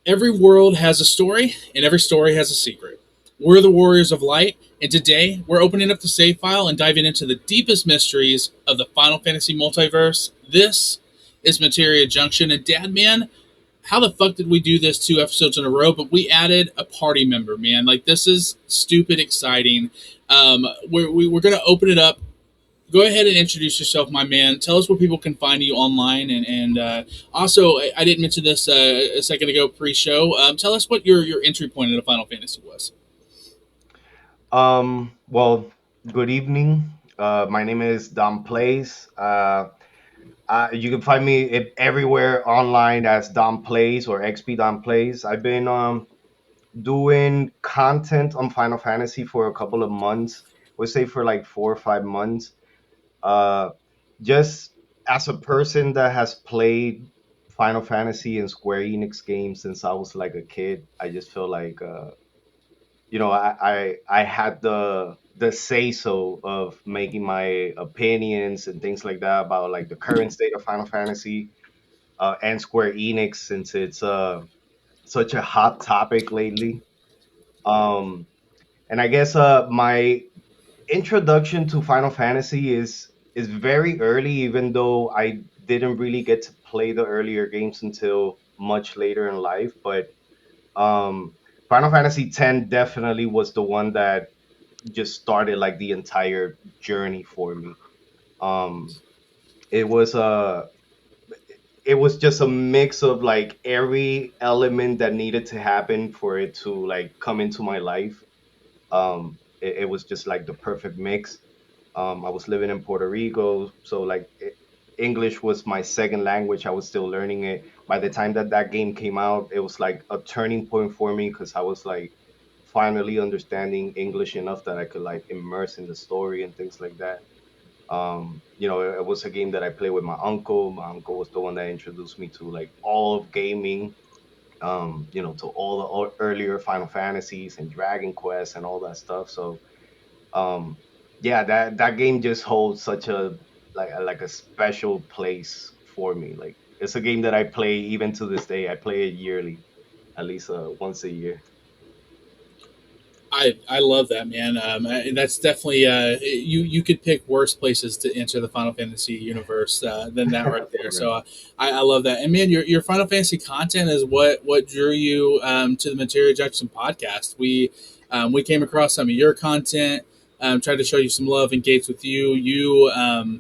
Every world has a story, and every story has a secret. We're the Warriors of Light, and today we're opening up the save file and diving into the deepest mysteries of the Final Fantasy multiverse. This is Materia Junction, and Dad, man, how the fuck did we do this 2 episodes in a row? But we added a party member, man. Like, this is stupid exciting. We're going to open it up. Go ahead and introduce yourself, my man. Tell us where people can find you online, and also, I didn't mention this a second ago pre-show. Tell us what your entry point into Final Fantasy was. Well, good evening. My name is Dom Plays. You can find me everywhere online as Dom Plays or XP Dom Plays. I've been doing content on Final Fantasy for a couple of months. We'll say for like 4 or 5 months. Uh, just as a person that has played Final Fantasy and Square Enix games since I was like a kid, I just feel like I had the say so of making my opinions and things like that about like the current state of Final Fantasy and Square Enix since it's such a hot topic lately. Um, and I guess my introduction to Final Fantasy is very early, even though I didn't really get to play the earlier games until much later in life. But um, Final Fantasy X definitely was the one that just started like the entire journey for me. Um, it was it was just a mix of like every element that needed to happen for it to like come into my life. It was just like the perfect mix. I was living in Puerto Rico, so like English was my second language. I was still learning it. By the time that that game came out, it was like a turning point for me because I was like finally understanding English enough that I could like immerse in the story and things like that. It was a game that I played with my uncle. My uncle was the one that introduced me to like all of gaming. To all the earlier Final Fantasies and Dragon Quest and all that stuff. So um yeah, that game just holds such a special place for me. Like it's a game that I play even to this day. I play it yearly, at least once a year. I love that, man. That's definitely you could pick worse places to enter the Final Fantasy universe than that right there. For So real. I love that. And man, your Final Fantasy content is what drew you to the Materia Junction podcast. We came across some of your content, tried to show you some love, engaged with you. You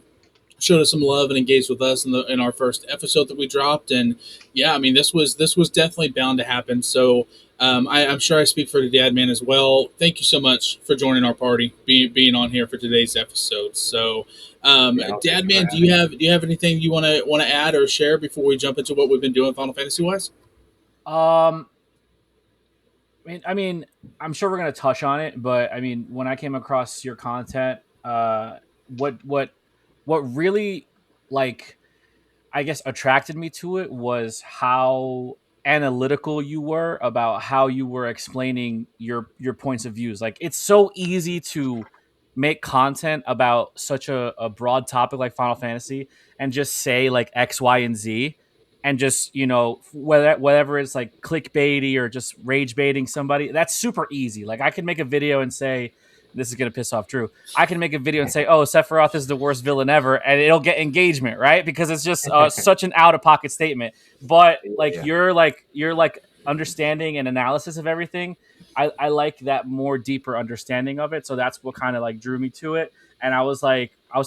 showed us some love and engaged with us in our first episode that we dropped. And yeah, I mean, this was definitely bound to happen. So I'm sure I speak for the Dad Man as well. Thank you so much for joining our party, being on here for today's episode. So, Yeah, no, thank Dad you for Man, do having you me. have anything you want to add or share before we jump into what we've been doing Final Fantasy wise? Um, I mean, I'm sure we're gonna touch on it, but I mean, when I came across your content, what what what really like I guess attracted me to it was how analytical you were about how you were explaining your points of views. Like it's so easy to make content about such a broad topic like Final Fantasy and just say like X, Y, and Z and just, whatever it's like clickbaity or just rage baiting somebody. That's super easy. Like I could make a video and say, this is gonna piss off Drew. I can make a video and say, "Oh, Sephiroth is the worst villain ever," and it'll get engagement, right? Because it's just such an out of pocket statement. But like Yeah. you're like understanding and analysis of everything. I like that more deeper understanding of it. So that's what kind of like drew me to it. And I was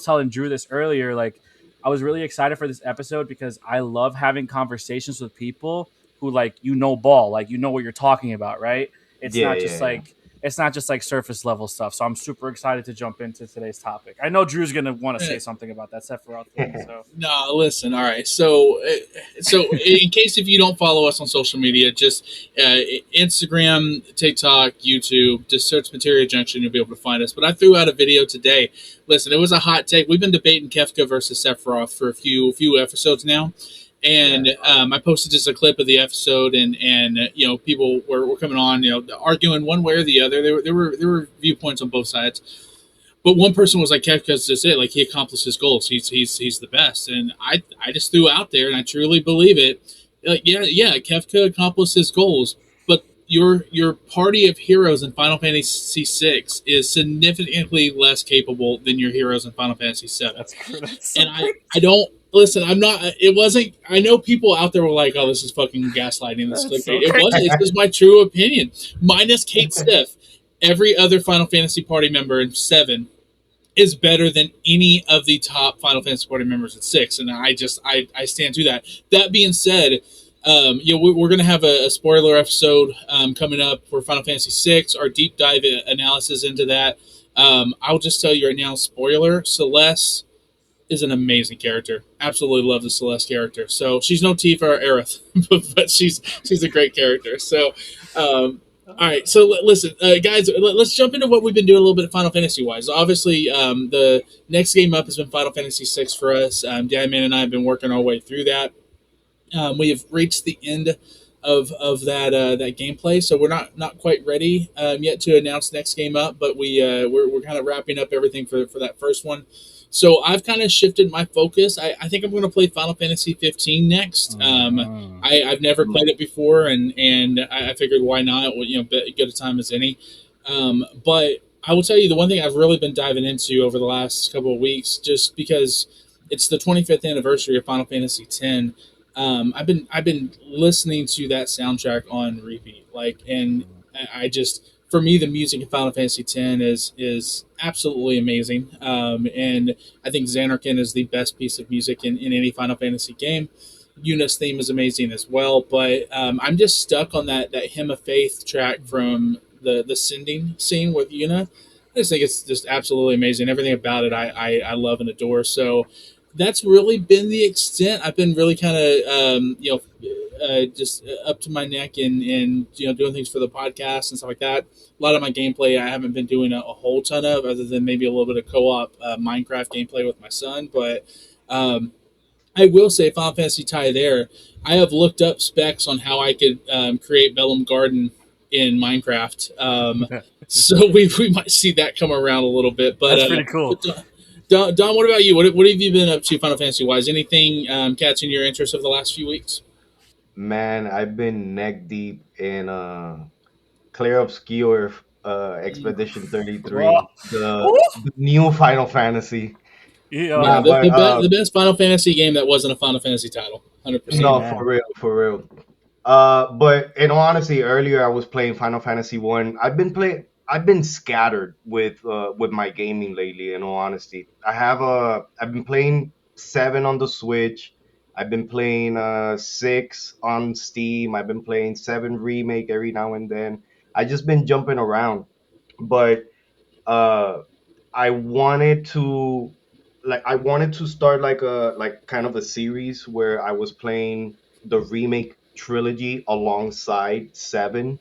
telling Drew this earlier, like I was really excited for this episode because I love having conversations with people who like ball, like what you're talking about, right? It's Yeah, not just yeah, like it's not just like surface level stuff. So I'm super excited to jump into today's topic. I know Drew's gonna want to say something about that Sephiroth thing. yeah. So No, listen. All right. So in case if you don't follow us on social media, just Instagram, TikTok, YouTube, just search Materia Junction. You'll be able to find us. But I threw out a video today. Listen, it was a hot take. We've been debating Kefka versus Sephiroth for a few episodes now. Yeah. And I posted just a clip of the episode, and people were coming on, arguing one way or the other. There were viewpoints on both sides, but one person was like, Kefka's just it. Like he accomplished his goals. He's the best. And I just threw out there, and I truly believe it. Yeah, Kefka accomplished his goals, but your party of heroes in Final Fantasy VI is significantly less capable than your heroes in Final Fantasy VII. That's And so I great. don't listen. I'm not. It wasn't. I know people out there were like, "Oh, this is fucking gaslighting. This is That's clickbait." so It great. wasn't. It's just my true opinion. Minus Kate Stiff, every other Final Fantasy party member in seven is better than any of the top Final Fantasy party members at six, and I stand to that. That being said, we're going to have a spoiler episode coming up for Final Fantasy VI. Our deep dive analysis into that. I'll just tell you right now, spoiler: Celeste is an amazing character. Absolutely love the Celeste character. So she's no Tifa or Aerith, but she's a great character. So, all right. So listen, guys, let's jump into what we've been doing a little bit of Final Fantasy wise. Obviously, the next game up has been Final Fantasy VI for us. Dan and I have been working our way through that. We have reached the end of that gameplay, so we're not quite ready yet to announce next game up, but we're kind of wrapping up everything for that first one. So I've kind of shifted my focus. I think I'm going to play Final Fantasy 15 next. Mhm. I've never played it before, and I figured why not? Well, good a time as any. But I will tell you the one thing I've really been diving into over the last couple of weeks, just because it's the 25th anniversary of Final Fantasy X. I've been listening to that soundtrack on repeat, and I just for me the music in Final Fantasy X is absolutely amazing, and I think Xanarkin is the best piece of music in any Final Fantasy game. Yuna's theme is amazing as well, but I'm just stuck on that Hymn of Faith track from the sending scene with Yuna. I just think it's just absolutely amazing. Everything about it, I love and adore. So that's really been the extent. I've been really kind of just up to my neck and doing things for the podcast and stuff like that. A lot of my gameplay I haven't been doing a whole ton of, other than maybe a little bit of co-op Minecraft gameplay with my son. But um, I will say, Final Fantasy tie there. I have looked up specs on how I could create Bellum Garden in Minecraft. So we might see that come around a little bit. But That's pretty cool. Don, what about you? What have you been up to Final Fantasy wise? Anything catching your interest over the last few weeks? Man, I've been neck deep in Clear Obscure Expedition Oh, 33, ooh, the new Final Fantasy. Yeah, Nah, yeah. but the best Final Fantasy game that wasn't a Final Fantasy title, 100%. no, for Amen. real, for real. But in all honesty, earlier I was playing Final Fantasy One. I've been scattered with my gaming lately. In all honesty, I've been playing seven on the Switch. I've been playing six on Steam. I've been playing seven remake every now and then. I just been jumping around, but uh, I wanted to I wanted to start like kind of a series where I was playing the remake trilogy alongside seven.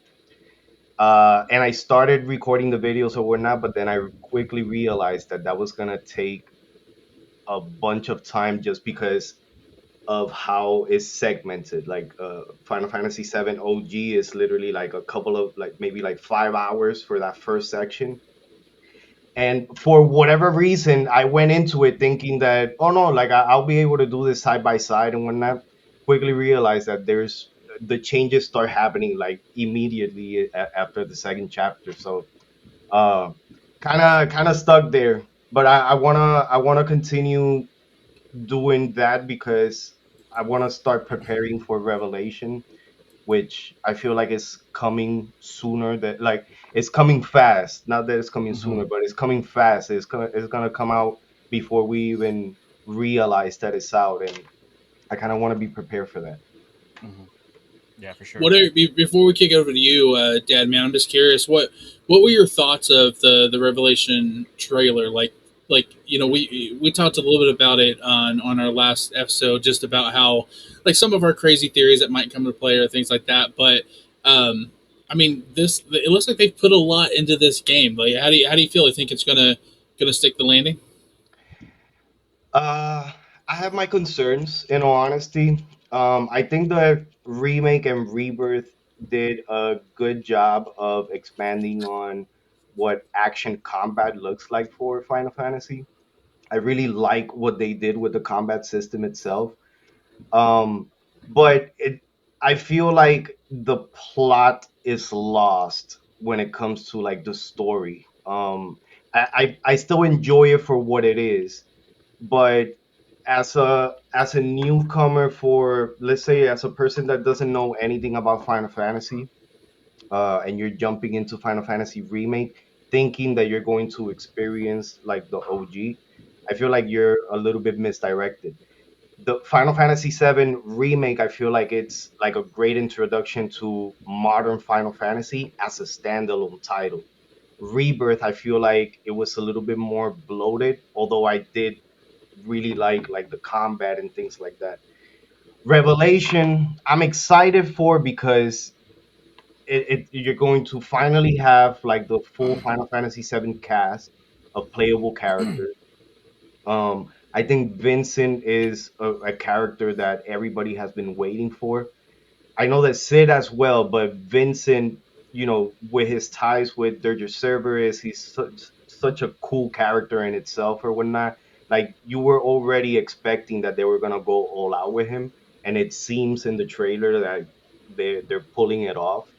And I started recording the videos or whatnot, but then I quickly realized that that was gonna take a bunch of time just because of how it's segmented. Like Final Fantasy VII OG is literally like a couple of like maybe like 5 hours for that first section. And for whatever reason, I went into it thinking that, oh no, like I'll be able to do this side by side and whatnot. Quickly realized that there's the changes start happening like immediately after the second chapter. So uh, kind of stuck there. But I wanna continue doing that because I wanna start preparing for Revelation, which I feel like is coming sooner than like it's coming fast. Not that it's coming Hmm. sooner, but it's coming fast. It's gonna come out before we even realize that it's out, and I kind of want to be prepared for that. Hmm. Yeah, for sure. What are before we kick it over to you, Dad? Man, I'm just curious. What were your thoughts of the Revelation trailer? We talked a little bit about it on our last episode, just about how like some of our crazy theories that might come into play or things like that. But um, I mean, this it looks like they've put a lot into this game. Like, how do you feel? You think it's gonna stick the landing? Uh, I have my concerns, in all honesty. I think the remake and rebirth did a good job of expanding on what action combat looks like for Final Fantasy. I really like what they did with the combat system itself. Um, but I feel like the plot is lost when it comes to like the story. I still enjoy it for what it is, but as a newcomer, for let's say as a person that doesn't know anything about Final Fantasy, and you're jumping into Final Fantasy remake, thinking that you're going to experience like the OG, I feel like you're a little bit misdirected. The Final Fantasy VII remake, I feel like it's like a great introduction to modern Final Fantasy as a standalone title. Rebirth, I feel like it was a little bit more bloated, although I did really like the combat and things like that. Revelation, I'm excited for because you're going to finally have like the full Final Fantasy VII cast of playable characters. I think Vincent is a character that everybody has been waiting for. I know that Sid as well, but Vincent, with his ties with Dirge Cerberus, he's such a cool character in itself or whatnot. Like you were already expecting that they were gonna go all out with him, and it seems in the trailer that they're pulling it off.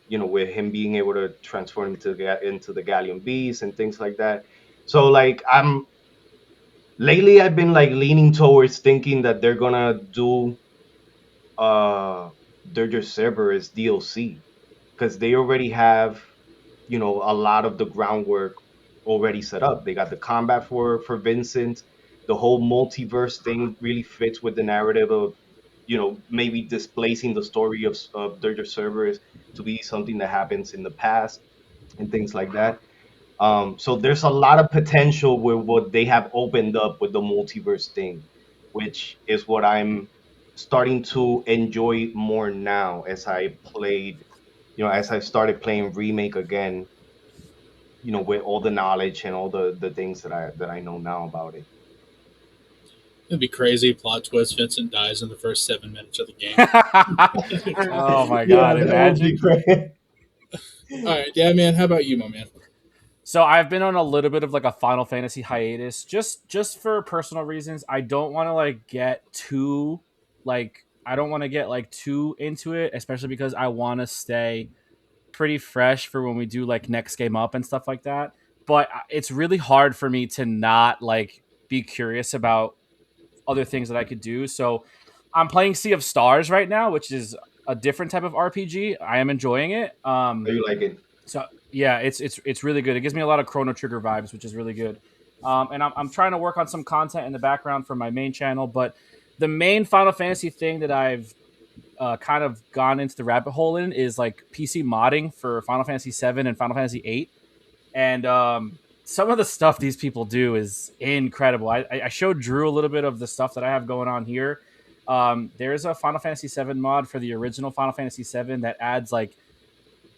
With him being able to transform into the Galleon Beast and things like that. So like I've been like leaning towards thinking that they're gonna do uh Dirge Cerberus DLC because they already have a lot of the groundwork already set up. They got the combat for Vincent. The whole multiverse thing really fits with the narrative of maybe displacing the story of Dirge Cerberus to be something that happens in the past and things like that. So there's a lot of potential with what they have opened up with the multiverse thing, which is what I'm starting to enjoy more now as as I started playing remake again, with all the knowledge and all the things that I know now about it. It'd be crazy. Plot twist: Vincent dies in the first 7 minutes of the game. Oh my Yeah, god, that would be imagine. great. All right, yeah, man. How about you, my man? So I've been on a little bit of like a Final Fantasy hiatus, just for personal reasons. I don't want to like get too I don't want to get like too into it, especially because I want to stay pretty fresh for when we do like next game up and stuff like that. But it's really hard for me to not like be curious about other things that I could do. So I'm playing Sea of Stars right now, which is a different type of RPG. I am enjoying it. Are you like it? So yeah, it's really good. It gives me a lot of Chrono Trigger vibes, which is really good. And I'm trying to work on some content in the background for my main channel, but the main Final Fantasy thing that I've kind of gone into the rabbit hole in is like PC modding for Final Fantasy VII and Final Fantasy VIII, and some of the stuff these people do is incredible. I showed Drew a little bit of the stuff that I have going on here. There's a Final Fantasy VII mod for the original Final Fantasy VII that adds like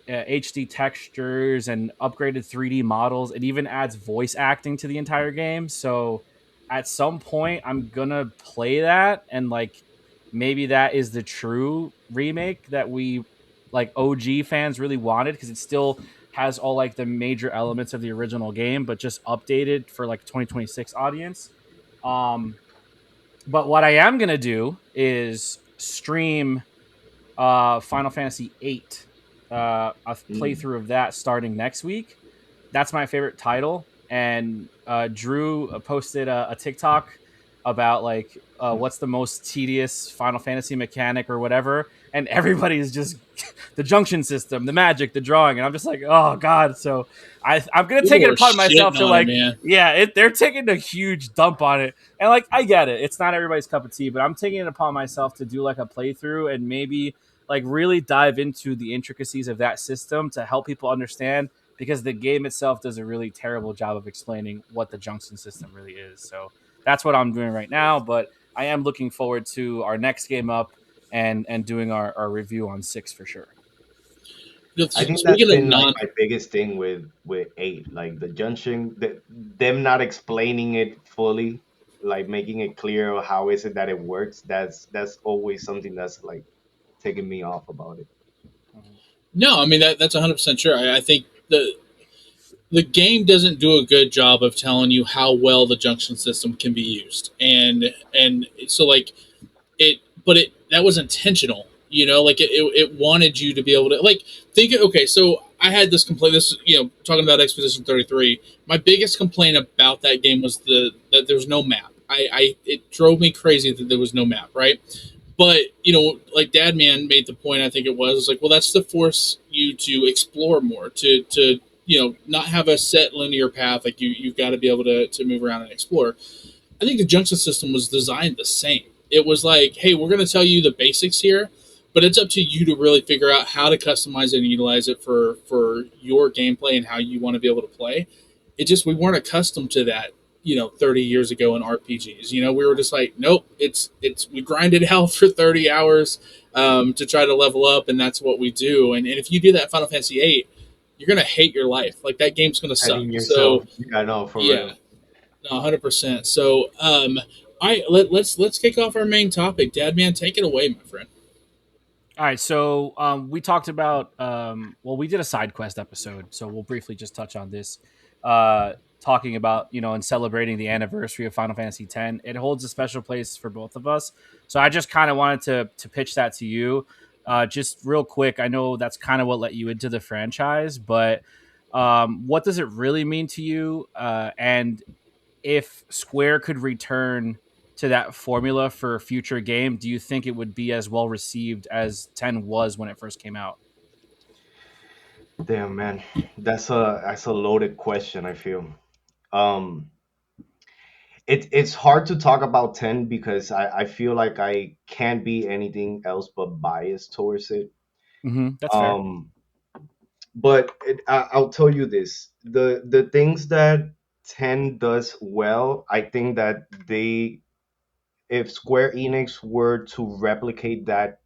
HD textures and upgraded 3D models. It even adds voice acting to the entire game. So at some point, I'm gonna play that, and like maybe that is the true remake that we like OG fans really wanted, because it still has all like the major elements of the original game, but just updated for like 2026 audience. Um, but what I am gonna do is stream Final Fantasy VIII, a Mm. playthrough of that starting next week. That's my favorite title. And Drew posted a TikTok about like what's the most tedious Final Fantasy mechanic or whatever, and everybody's just the junction system, the magic, the drawing, and I'm just like, oh god. So I'm gonna take People it are upon myself shitting to on it, like, man. yeah, they're taking a huge dump on it, and like I get it, it's not everybody's cup of tea, but I'm taking it upon myself to do like a playthrough and maybe like really dive into the intricacies of that system to help people understand, because the game itself does a really terrible job of explaining what the junction system really is. So that's what I'm doing right now, but I am looking forward to our next game up and doing our review on 6 for sure. I think that's Speaking of been like non, my biggest thing with eight, like the junction, them not explaining it fully, like making it clear how is it that it works. That's always something that's like taking me off about it. Mhm. no, I mean that's 100% sure. I think the game doesn't do a good job of telling you how well the junction system can be used, and so like it, but that was intentional. You know, like it wanted you to be able to like think. Okay, so I had this complaint. This, talking about Expedition 33. My biggest complaint about that game was the that there was no map. I it drove me crazy that there was no map. Right, but like Dad Man made the point. I think it was like, well, that's to force you to explore more, to not have a set linear path. Like you've got to be able to move around and explore. I think the junction system was designed the same. It was like, hey, we're going to tell you the basics here, but it's up to you to really figure out how to customize it and utilize it for your gameplay and how you want to be able to play. It just, we weren't accustomed to that, 30 years ago in RPGs. We were just like, nope, it's we grinded out for 30 hours to try to level up, and that's what we do. And if you do that in Final Fantasy 8, you're gonna hate your life. Like that game's gonna suck. Heading yourself. So Yeah, no, for yeah, real. no, 100%. So, let's kick off our main topic. Dad, man, take it away, my friend. All right, so we talked about well, we did a side quest episode, so we'll briefly just touch on this, talking about and celebrating the anniversary of Final Fantasy X. It holds a special place for both of us, so I just kind of wanted to pitch that to you, just real quick. I know that's kind of what let you into the franchise, but what does it really mean to you? And if Square could return to that formula for a future game, do you think it would be as well received as 10 was when it first came out? Damn, man, that's a loaded question. I feel. Um, it's hard to talk about 10 because I feel like I can't be anything else but biased towards it. That's fair. Um, but I'll tell you this: the things that 10 does well, I think that they, if Square Enix were to replicate that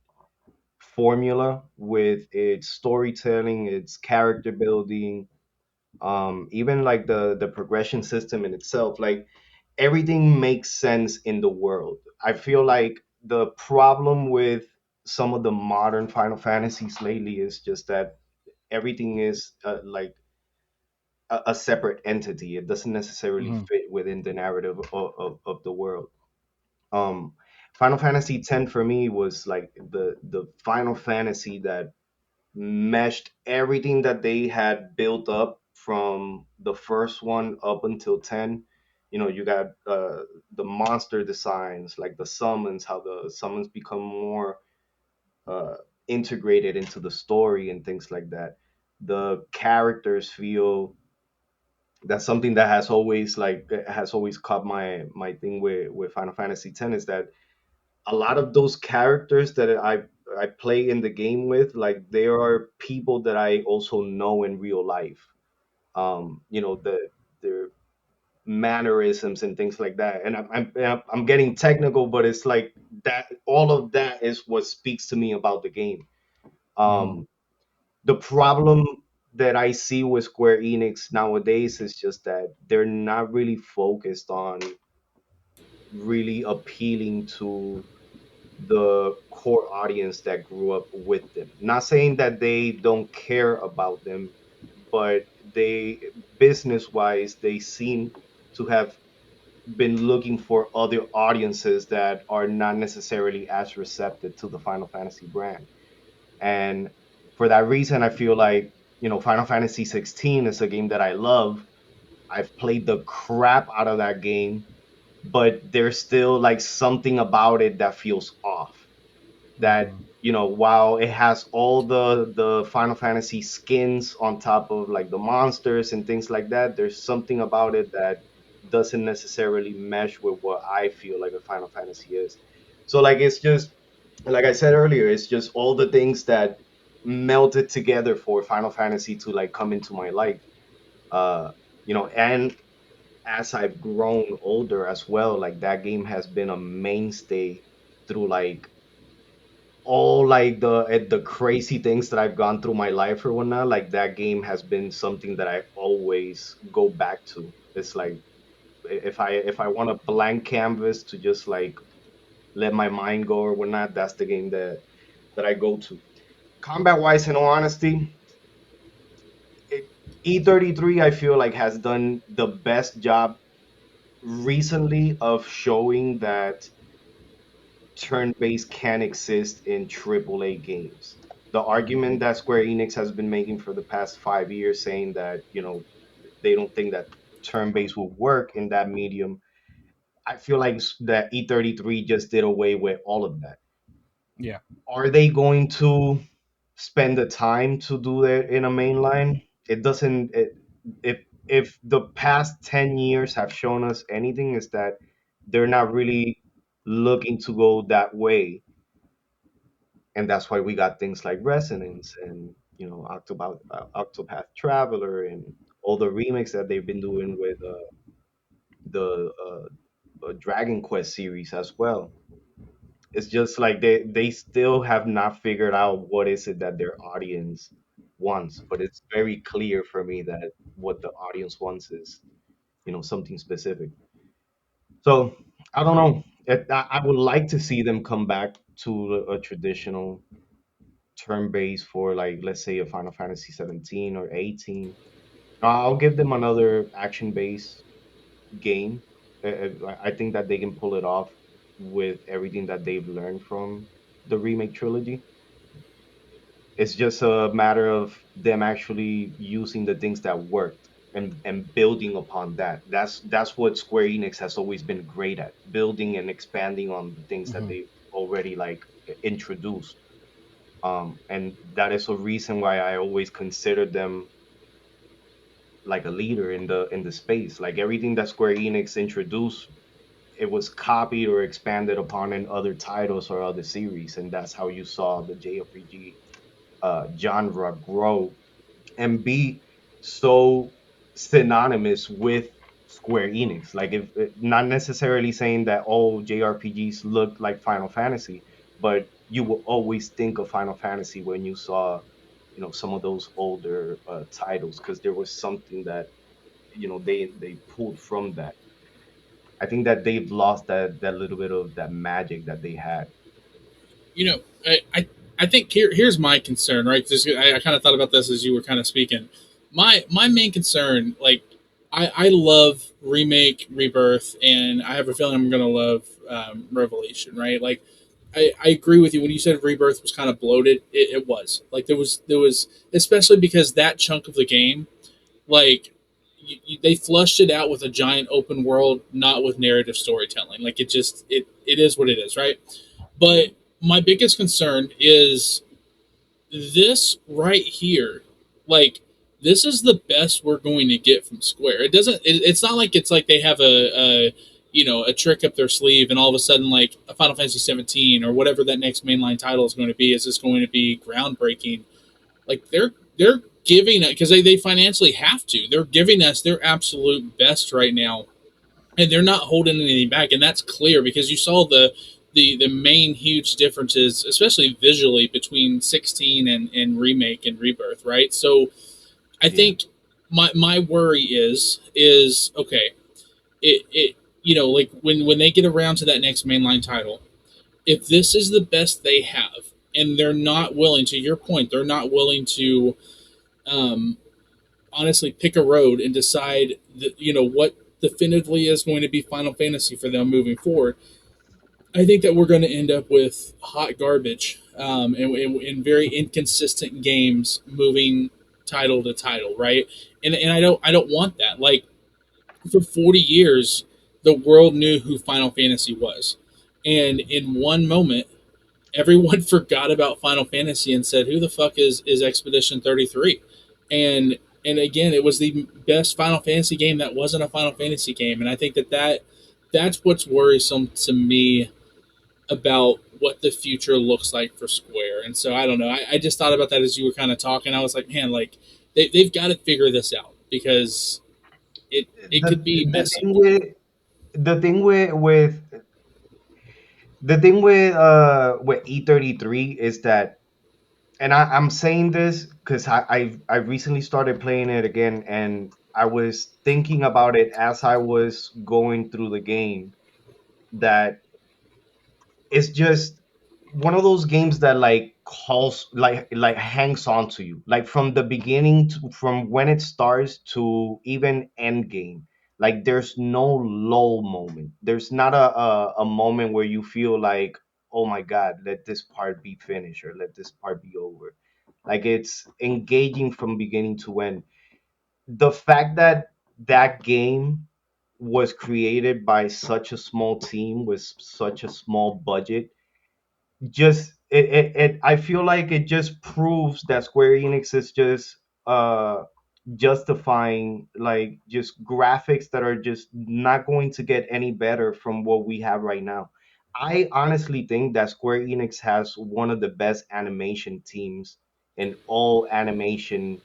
formula with its storytelling, its character building, even like the progression system in itself, like everything makes sense in the world. I feel like the problem with some of the modern Final Fantasies lately is just that everything is like a separate entity. It doesn't necessarily Hmm. fit within the narrative of the world. Um, Final Fantasy X for me was like the Final Fantasy that meshed everything that they had built up from the first one up until 10. You got the monster designs, like the summons, how the summons become more uh, integrated into the story and things like that. The characters feel, that's something that has always caught my thing with Final Fantasy X, is that a lot of those characters that I play in the game with, like there are people that I also know in real life. Their mannerisms and things like that. And I'm getting technical, but it's like that. All of that is what speaks to me about the game. Hmm. Um, the problem that I see with Square Enix nowadays is just that they're not really focused on really appealing to the core audience that grew up with them. Not saying that they don't care about them, but they, business wise, they seem to have been looking for other audiences that are not necessarily as receptive to the Final Fantasy brand. And for that reason, I feel like, Final Fantasy 16 is a game that I love. I've played the crap out of that game, but there's still like something about it that feels off. That, Hmm. while it has all the Final Fantasy skins on top of like the monsters and things like that, there's something about it that doesn't necessarily mesh with what I feel like a Final Fantasy is. So like it's just, like I said earlier, it's just all the things that melted together for Final Fantasy to like come into my life. uh and as I've grown older as well, like that game has been a mainstay through like all like the crazy things that I've gone through my life or whatnot. Like that game has been something that I always go back to. It's like if I want a blank canvas to just like let my mind go or whatnot, that's the game that I go to. Combat wise, in all honesty, E33 I feel like has done the best job recently of showing that turn-based can exist in AAA games. The argument that Square Enix has been making for the past 5 years, saying that they don't think that turn-based will work in that medium. I feel like that E33 just did away with all of that. Yeah. Are they going to spend the time to do that in a mainline? It doesn't. If the past 10 years have shown us anything, is that they're not really looking to go that way, and that's why we got things like Resonance and Octopath Traveler and all the remakes that they've been doing with the Dragon Quest series as well. It's just like they still have not figured out what is it that their audience wants, but it's very clear for me that what the audience wants is something specific. So I don't know. I would like to see them come back to a traditional turn base for, like, let's say a Final Fantasy 17 or 18. I'll give them another action based game. I think that they can pull it off with everything that they've learned from the remake trilogy. It's just a matter of them actually using the things that worked and building upon that. That's what Square Enix has always been great at, building and expanding on the things that Hmm. they've already like introduced. And that is a reason why I always considered them like a leader in the space. Like everything that Square Enix introduced, it was copied or expanded upon in other titles or other series, and that's how you saw the JRPG genre grow and be so synonymous with Square Enix. Like, if not necessarily saying that all JRPGs look like Final Fantasy, but you will always think of Final Fantasy when you saw, some of those older titles, because there was something that they pulled from that. I think that they've lost that little bit of that magic that they had. You know, I think here's my concern, right? Just, I kind of thought about this as you were kind of speaking. My main concern, like, I love remake, rebirth, and I have a feeling I'm gonna love Revelation, right? Like, I agree with you when you said rebirth was kind of bloated. It was like there was especially because that chunk of the game, like, they flushed it out with a giant open world, not with narrative storytelling. Like, it is what it is, right? But Mm, my biggest concern is this right here. Like, this is the best we're going to get from Square. It's not like it's like they have a trick up their sleeve, and all of a sudden, like, a Final Fantasy 17 or whatever that next mainline title is going to be, is just going to be groundbreaking. Like, they're giving it because they financially have to. They're giving us their absolute best right now, and they're not holding anything back, and that's clear because you saw the main huge differences, especially visually, between 16 and remake and rebirth, right? So I yeah, think my worry is okay. It like when they get around to that next mainline title, if this is the best they have, and they're not willing, to your point, they're not willing to um, honestly pick a road and decide that, what definitively is going to be Final Fantasy for them moving forward. I think that we're going to end up with hot garbage, and very inconsistent games moving title to title, right? And I don't want that. Like, for 40 years, the world knew who Final Fantasy was, and in one moment, everyone forgot about Final Fantasy and said, "Who the fuck is Expedition 33?" And again, it was the best Final Fantasy game that wasn't a Final Fantasy game, and I think that's what's worrisome to me about what the future looks like for Square. And so I don't know. I just thought about that as you were kind of talking. I was like, man, like, they've got to figure this out because it the could be the messy. thing with the thing with the thing with E33 is that, and I'm saying this because I recently started playing it again, and I was thinking about it as I was going through the game, that it's just one of those games that, like, calls, like hangs on to you, like from the beginning from when it starts to even end game. Like, there's no lull moment. There's not a moment where you feel like, oh my god, let this part be finished or let this part be over. Like it's engaging from beginning to end. The fact that that game was created by such a small team with such a small budget, just it I feel like it just proves that Square Enix is just uh justifying like just graphics that are just not going to get any better from what we have right now. I honestly think that Square Enix has one of the best animation teams in all animation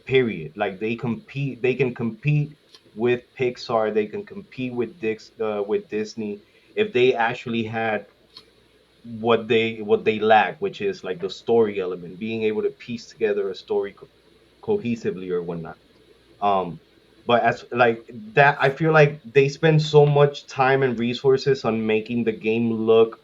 period. Like they can compete with Pixar, they can compete with with Disney if they actually had what they lack, which is like the story element, being able to piece together a story cohesively or whatnot. Um, but as like that, I feel like they spend so much time and resources on making the game look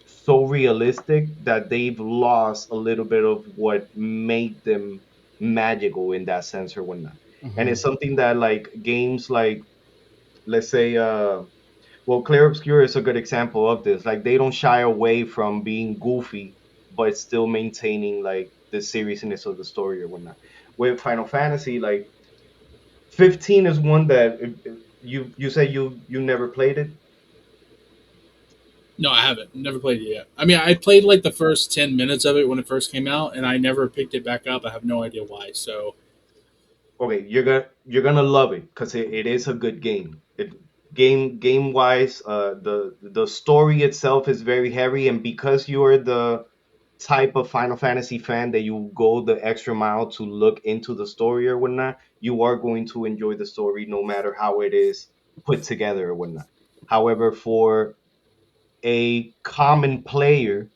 so realistic that they've lost a little bit of what made them magical in that sense or whatnot. And Hmm. it's something that like games like, let's say well, Clear Obscure is a good example of this. Like they don't shy away from being goofy, but still maintaining like the seriousness of the story or whatnot. With Final Fantasy, like 15 is one that you say you never played it. No, I haven't. Never played it yet. I mean, I played like the first 10 minutes of it when it first came out, and I never picked it back up. I have no idea why. So Okay, you're gonna love it because it is a good game. Game wise, the story itself is very heavy, and because you are the type of Final Fantasy fan that you go the extra mile to look into the story or whatnot, you are going to enjoy the story no matter how it is put together or whatnot. However, for a common player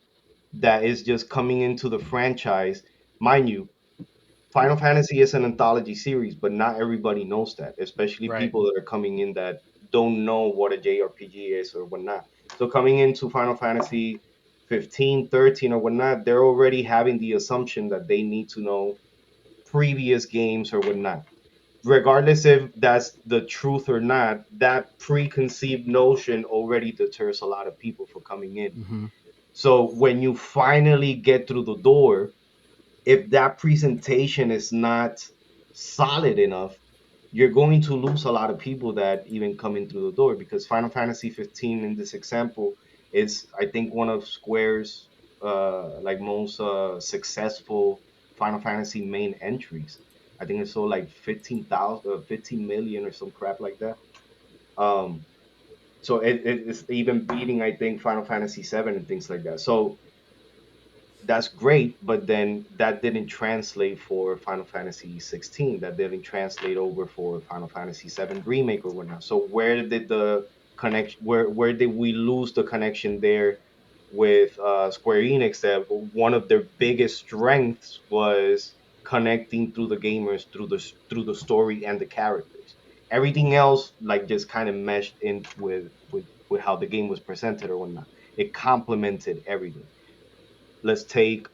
that is just coming into the franchise, mind you, Final Fantasy is an anthology series, but not everybody knows that, especially Right. people that are coming in that don't know what a JRPG is or whatnot. So coming into Final Fantasy 15, 13, or whatnot, they're already having the assumption that they need to know previous games or whatnot. Regardless if that's the truth or not, that preconceived notion already deters a lot of people from coming in. Hmm. So when you finally get through the door, if that presentation is not solid enough, you're going to lose a lot of people that even come in through the door because Final Fantasy 15 in this example is, I think, one of Square's like most successful Final Fantasy main entries. I think it's sold like 15,000, 15 million or some crap like that. Um, so it's even beating, I think, Final Fantasy 7 and things like that. So that's great, but then that didn't translate for Final Fantasy 16. That didn't translate over for Final Fantasy 7 remake or whatnot. So where did the connection? Where did we lose the connection there with Square Enix? That one of their biggest strengths was connecting through the gamers through the story and the characters. Everything else like just kind of meshed in with how the game was presented or whatnot. It complemented everything. Let's take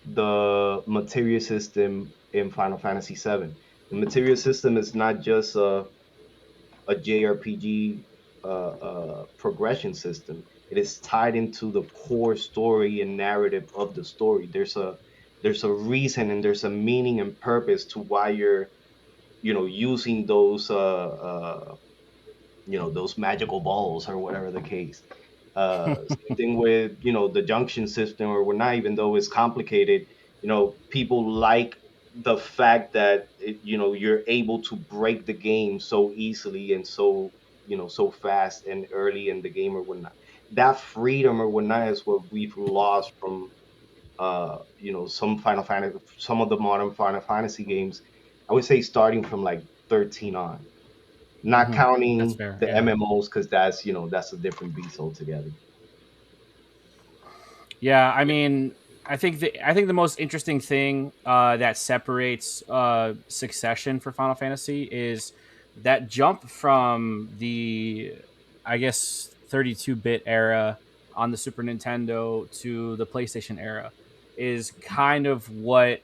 the materia system in Final Fantasy VII. The materia system is not just a JRPG progression system. It is tied into the core story and narrative of the story. There's a reason and there's a meaning and purpose to why you're using those those magical balls or whatever the case. Same thing with the junction system or whatnot. Even though it's complicated, people like the fact that you're able to break the game so easily and so so fast and early in the game or whatnot. That freedom or whatnot is what we've lost from some of the modern Final Fantasy games. I would say starting from like 13 on, not Hmm. That's counting fair. the Yeah. MMOs because that's a different beast altogether. Yeah, I mean, I think the most interesting thing that separates Succession for Final Fantasy is that jump from the, I guess, 32-bit era on the Super Nintendo to the PlayStation era is kind of what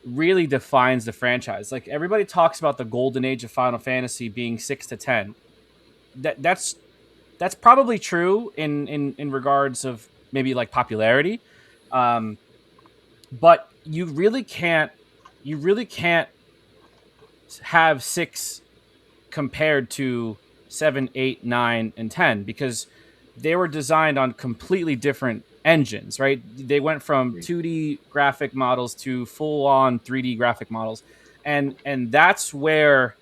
really defines the franchise. Like everybody talks about the golden age of Final Fantasy being 6 to 10. That's probably true in regards of maybe like popularity. Um, but you really can't have six compared to seven, eight, nine, and 10 because they were designed on completely different engines, right? They went from Agree. 2D graphic models to full on 3D graphic models. And that's where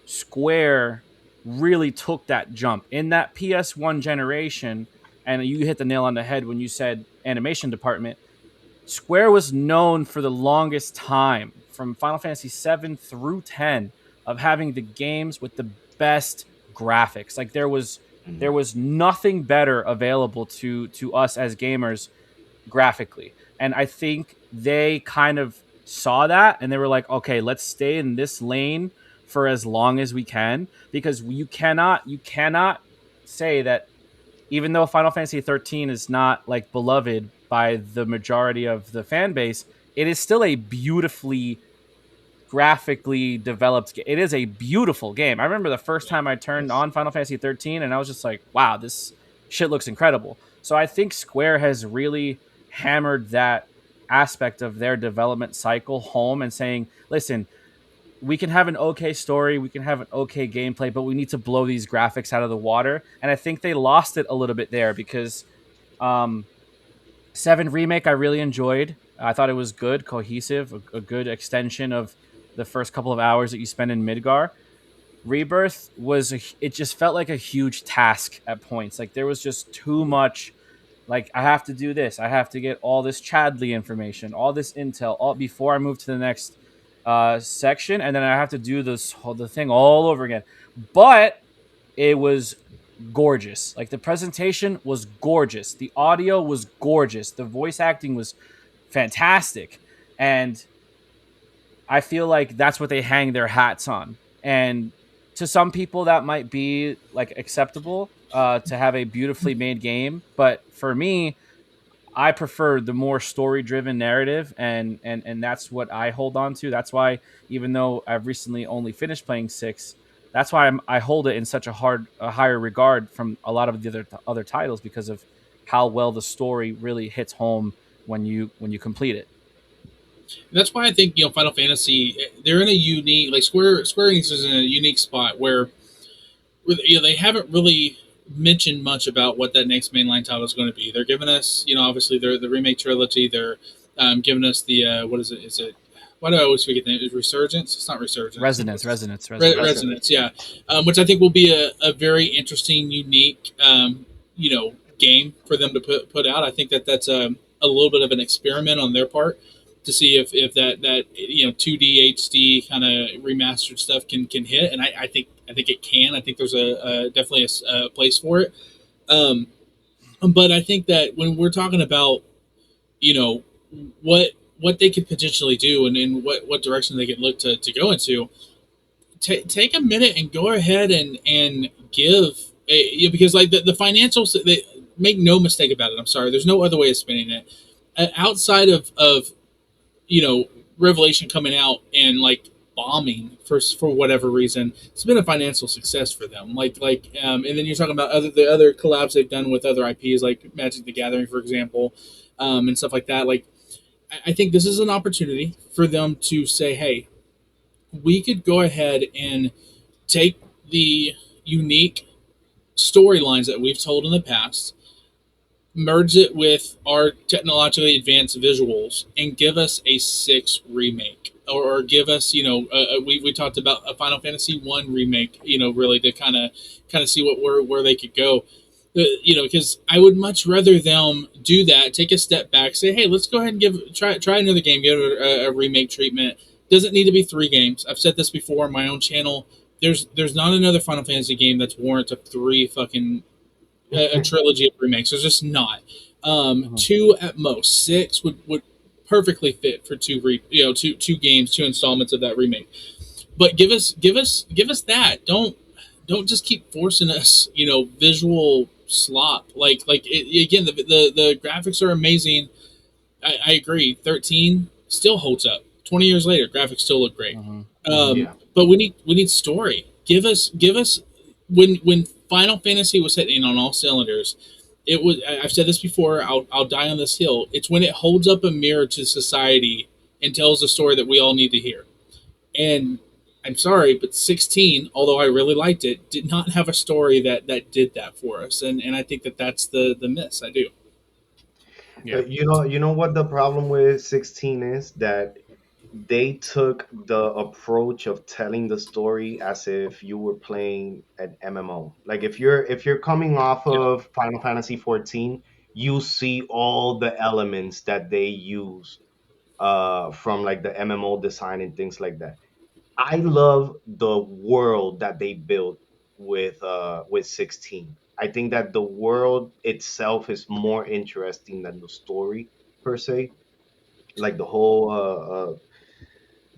Square really took that jump in that PS1 generation. And you hit the nail on the head when you said animation department. Square was known for the longest time, from Final Fantasy 7 through 10, of having the games with the best graphics. Like there Mhm. was nothing better available to us as gamers graphically. And I think they kind of saw that and they were like, okay, let's stay in this lane for as long as we can, because you cannot say that even though Final Fantasy 13 is not like beloved by the majority of the fan base, it is still a beautifully graphically developed game. It is a beautiful game. I remember the first time I turned Yes. on Final Fantasy 13 and I was just like, wow, this shit looks incredible. So I think Square has really hammered that aspect of their development cycle home and saying, listen, we can have an okay story, we can have an okay gameplay, but we need to blow these graphics out of the water. And I think they lost it a little bit there because um, Seven Remake I really enjoyed. I thought it was good, cohesive, a good extension of the first couple of hours that you spend in Midgar. Rebirth it just felt like a huge task at points. Like there was just too Yeah. much. Like I have to do this. I have to get all this Chadley information, all this intel, all before I move to the next section, and then I have to do the thing all over again. But it was gorgeous. Like the presentation was gorgeous. The audio was gorgeous. The voice acting was fantastic. And I feel like that's what they hang their hats on. And to some people that might be like acceptable to have a beautifully made game, but for me, I prefer the more story driven narrative, and that's what I hold on to. That's why even though I've recently only finished playing six, that's why I hold it in such a higher regard from a lot of the other titles because of how well the story really hits home when you complete it. That's why I think Final Fantasy, they're in a unique, like Square Enix is in a unique spot where they haven't really mentioned much about what that next mainline title is going to be. They're giving us, obviously the remake trilogy. They're giving us the what is it? Is it? Why do I always forget that? Is Resurgence? It's not Resurgence. Resonance. Resident. Resonance, yeah. Which I think will be a very interesting, unique, game for them to put out. I think that's a little bit of an experiment on their part to see if that 2D HD kind of remastered stuff can hit, and I think it can. I think there's a definitely a place for it. Um, but I think that when we're talking about you know what what they could potentially do and what direction they could look to go into, take a minute and go ahead and give because like the financials, they make no mistake about it. I'm sorry, there's no other way of spinning it. Outside of you know Revelation coming out and like bombing for whatever reason, it's been a financial success for them. And then you're talking about the other collabs they've done with other IPs like Magic the Gathering, for example, and stuff like that. Like I think this is an opportunity for them to say, hey, we could go ahead and take the unique storylines that we've told in the past, merge it with our technologically advanced visuals, and give us a six remake, or give us, we talked about a Final Fantasy One remake, really to kind of see where they could go. Because I would much rather them do that, take a step back, say, hey, let's go ahead and try another game, give it a remake treatment. Doesn't need to be three games. I've said this before on my own channel. There's not another Final Fantasy game that's warrant of three fucking a trilogy of remakes. There's just not. Mhm. Two at most. Six would perfectly fit for two games, two installments of that remake. But give us that. Don't just keep forcing us, visual slop. Again, the graphics are amazing. I agree. 13 still holds up. 20 years later, graphics still look great. Mhm. Mhm. Yeah. But we need story. Give us when Final Fantasy was hitting on all cylinders. it was. I've said this before. I'll die on this hill. It's when it holds up a mirror to society and tells a story that we all need to hear. And I'm sorry, but 16, although I really liked it, did not have a story that did that for us. And I think that that's the miss. I do. Yeah. You know what the problem with 16 is, that they took the approach of telling the story as if you were playing an MMO. Like if you're coming off Yeah. of Final Fantasy 14, you see all the elements that they use from like the MMO design and things like that. I love the world that they built with 16. I think that the world itself is more interesting than the story per se. Like the whole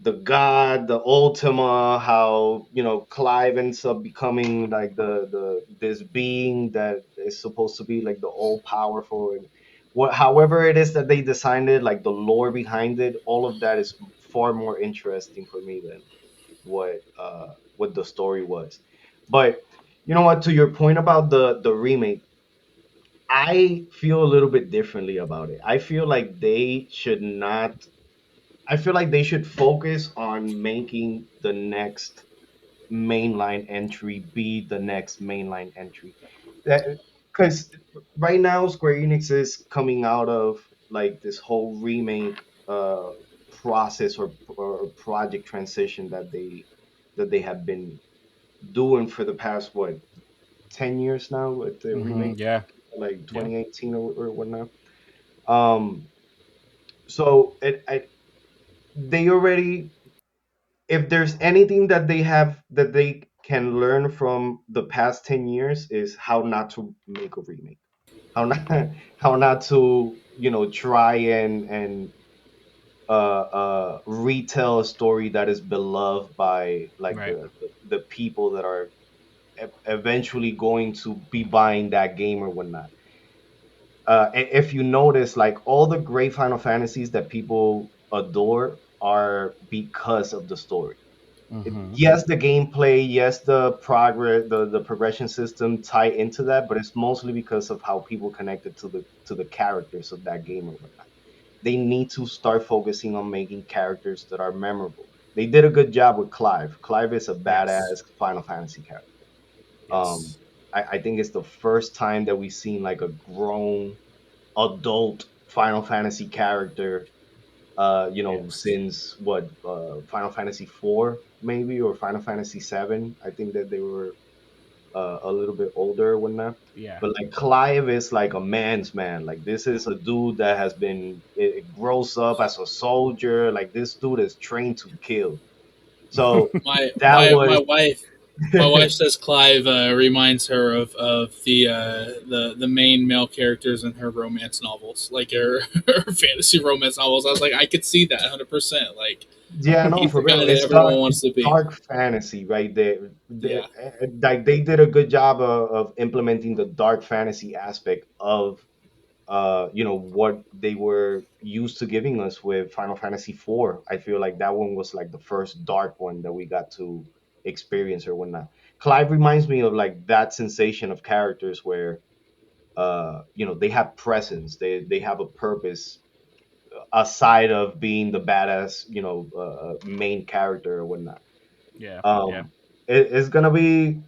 the god, the Ultima, how Clive ends up becoming like the this being that is supposed to be like the all powerful, and what however it is that they designed it, like the lore behind it, all of that is far more interesting for me than what the story was. But you know what? To your point about the remake, I feel a little bit differently about it. I feel like they should not. I feel like they should focus on making the next mainline entry be the next mainline entry. That because right now Square Enix is coming out of like this whole remake process or project transition that they have been doing for the past what 10 years now with the Hmm. remake, Yeah. like Yeah. 2018 or whatnot. Um, so they already, if there's anything that they have that they can learn from the past 10 years, is how not to make a remake, how not how not to try and retell a story that is beloved by like Right. the people that are eventually going to be buying that game or whatnot. If you notice, like all the great Final Fantasies that people adore are because of the story. Hmm. Yes, the gameplay, yes, the progress, the progression system tie into that, but it's mostly because of how people connected to the characters of that game or whatnot. They need to start focusing on making characters that are memorable. They did a good job with Clive. Clive is a Yes. badass Final Fantasy character. Um, Yes. I think it's the first time that we've seen like a grown adult Final Fantasy character, Yes. since what Final Fantasy 4 maybe, or Final Fantasy 7. I think that they were a little bit older when that. Yeah. But like Clive is like a man's man. Like this is a dude that has been it grows up as a soldier. Like this dude is trained to kill. So My that my was my wife. My wife says Clive reminds her of the main male characters in her romance novels, like her fantasy romance novels. I was like, I could see that 100%. Like, Yeah, no, he's for the guy real. that everyone wants It's to be. dark fantasy right there. Yeah. Like they did a good job of implementing the dark fantasy aspect of what they were used to giving us with Final Fantasy 4. I feel like that one was like the first dark one that we got to experience or whatnot. Clive reminds me of like that sensation of characters where they have presence, they have a purpose aside of being the badass main character or whatnot. Yeah. Yeah. um it's gonna be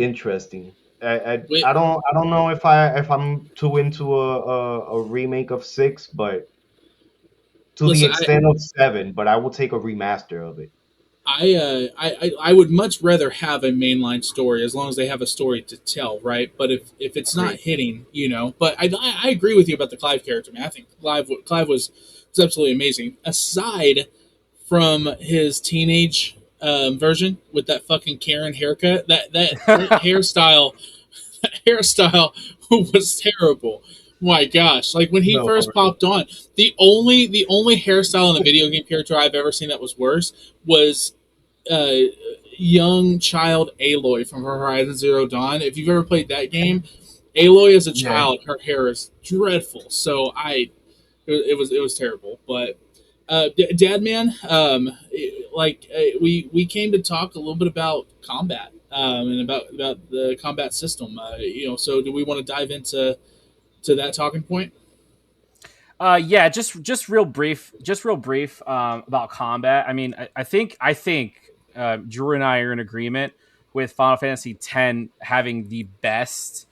interesting. Wait, I don't know if I'm too into a remake of 6, but to the listen, extent of 7, but I will take a remaster of it. I would much rather have a mainline story as long as they have a story to tell, right? But if it's not Agreed. hitting, but I agree with you about the Clive character, man. I think Clive was absolutely amazing. Aside from his teenage version with that fucking Karen haircut, that hairstyle was terrible. My gosh, like when he No, for first popped on, the only hairstyle in the video game character I've ever seen that was worse was uh, young child Aloy from Horizon Zero Dawn. If you've ever played that game, Aloy as a real. Yeah. child, her hair is dreadful. So it was terrible. But Dad, man, we came to talk a little bit about combat. and about the combat system. So do we want to dive into that talking point? Yeah, just real brief, about combat. I mean, I think Drew and I are in agreement with Final Fantasy X having the best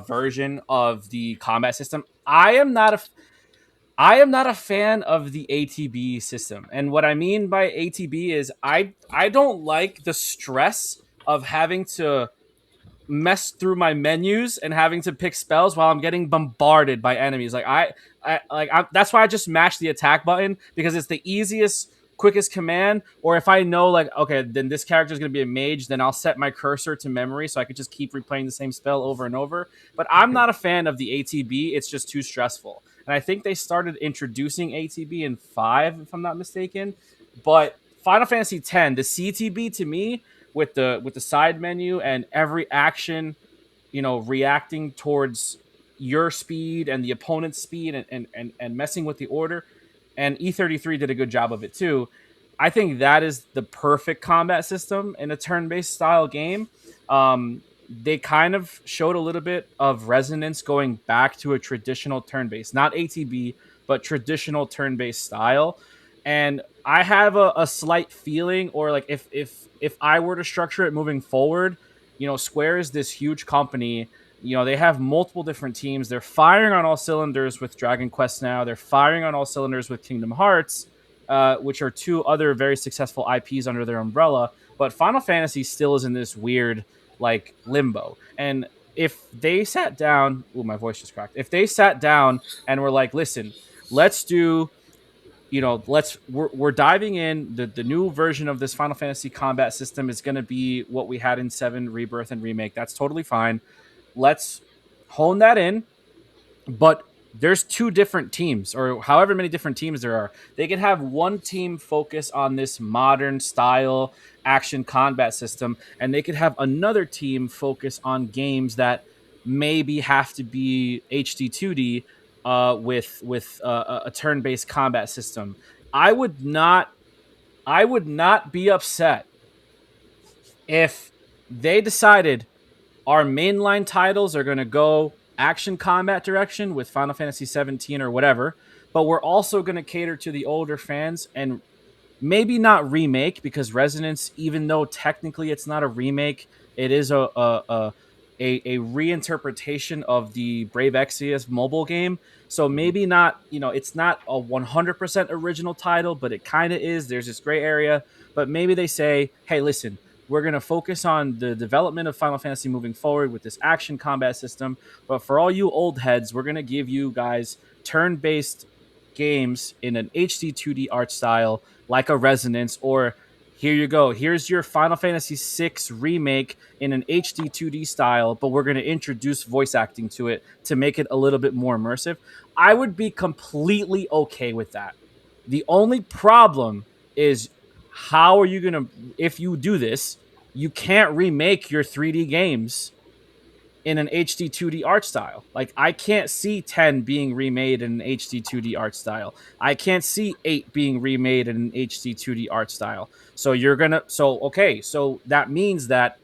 version of the combat system. I am not a fan of the ATB system, and what I mean by ATB is I don't like the stress of having to mess through my menus and having to pick spells while I'm getting bombarded by enemies. That's why I just mash the attack button, because it's the easiest, quickest command. Or if I know, like, okay, then this character is going to be a mage, then I'll set my cursor to memory so I could just keep replaying the same spell over and over. But I'm not a fan of the ATB. It's just too stressful. And I think they started introducing ATB in 5, if I'm not mistaken. But Final Fantasy X, the CTB, to me, with the side menu and every action, reacting towards your speed and the opponent's speed, and messing with the order. And E33 did a good job of it too. I think that is the perfect combat system in a turn-based style game. They kind of showed a little bit of resonance going back to a traditional turn-based, not ATB, but traditional turn-based style. And I have a slight feeling, or like, if I were to structure it moving forward, Square is this huge company. They have multiple different teams. They're firing on all cylinders with Dragon Quest now. They're firing on all cylinders with Kingdom Hearts, which are two other very successful IPs under their umbrella. But Final Fantasy still is in this weird, like, limbo. And if they sat down, oh, my voice just cracked. If they sat down and were like, listen, let's do, we're diving in. The new version of this Final Fantasy combat system is going to be what we had in 7 Rebirth and Remake. That's totally fine. Let's hone that in. But there's 2 different teams, or however many different teams there are. They can have one team focus on this modern style action combat system, and they could have another team focus on games that maybe have to be HD 2D, with a turn-based combat system. I would not I would not be upset if they decided our mainline titles are going to go action combat direction with Final Fantasy 17 or whatever, but we're also going to cater to the older fans, and maybe not remake, because Resonance, even though technically it's not a remake, it is a reinterpretation of the Brave Exvius mobile game. So maybe not, it's not a 100% original title, but it kind of is. There's this gray area, but maybe they say, hey, listen, we're going to focus on the development of Final Fantasy moving forward with this action combat system. But for all you old heads, we're going to give you guys turn-based games in an HD 2D art style, like a Resonance, or here you go. Here's your Final Fantasy VI remake in an HD 2D style, but we're going to introduce voice acting to it to make it a little bit more immersive. I would be completely okay with that. The only problem is, how are you going to, if you do this, you can't remake your 3D games in an HD 2D art style. Like, I can't see 10 being remade in an HD 2D art style. I can't see 8 being remade in an HD 2D art style. So that means that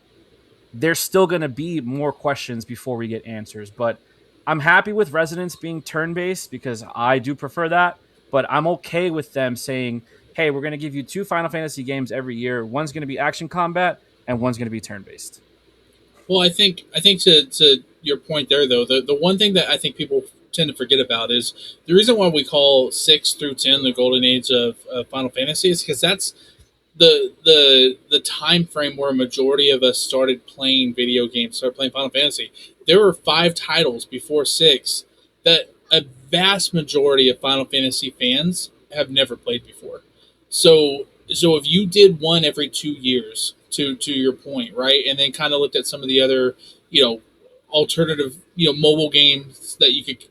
there's still going to be more questions before we get answers. But I'm happy with Resonance being turn-based, because I do prefer that. But I'm okay with them saying, hey, we're going to give you 2 Final Fantasy games every year. One's going to be action combat and one's going to be turn-based. Well, I think to your point there, though, the one thing that I think people tend to forget about is the reason why we call 6 through 10 the golden age of Final Fantasy is because that's the time frame where a majority of us started playing video games, started playing Final Fantasy. There were 5 titles before 6 that a vast majority of Final Fantasy fans have never played before. So if you did one every 2 years, to your point, right, and then kind of looked at some of the other, alternative, mobile games that you could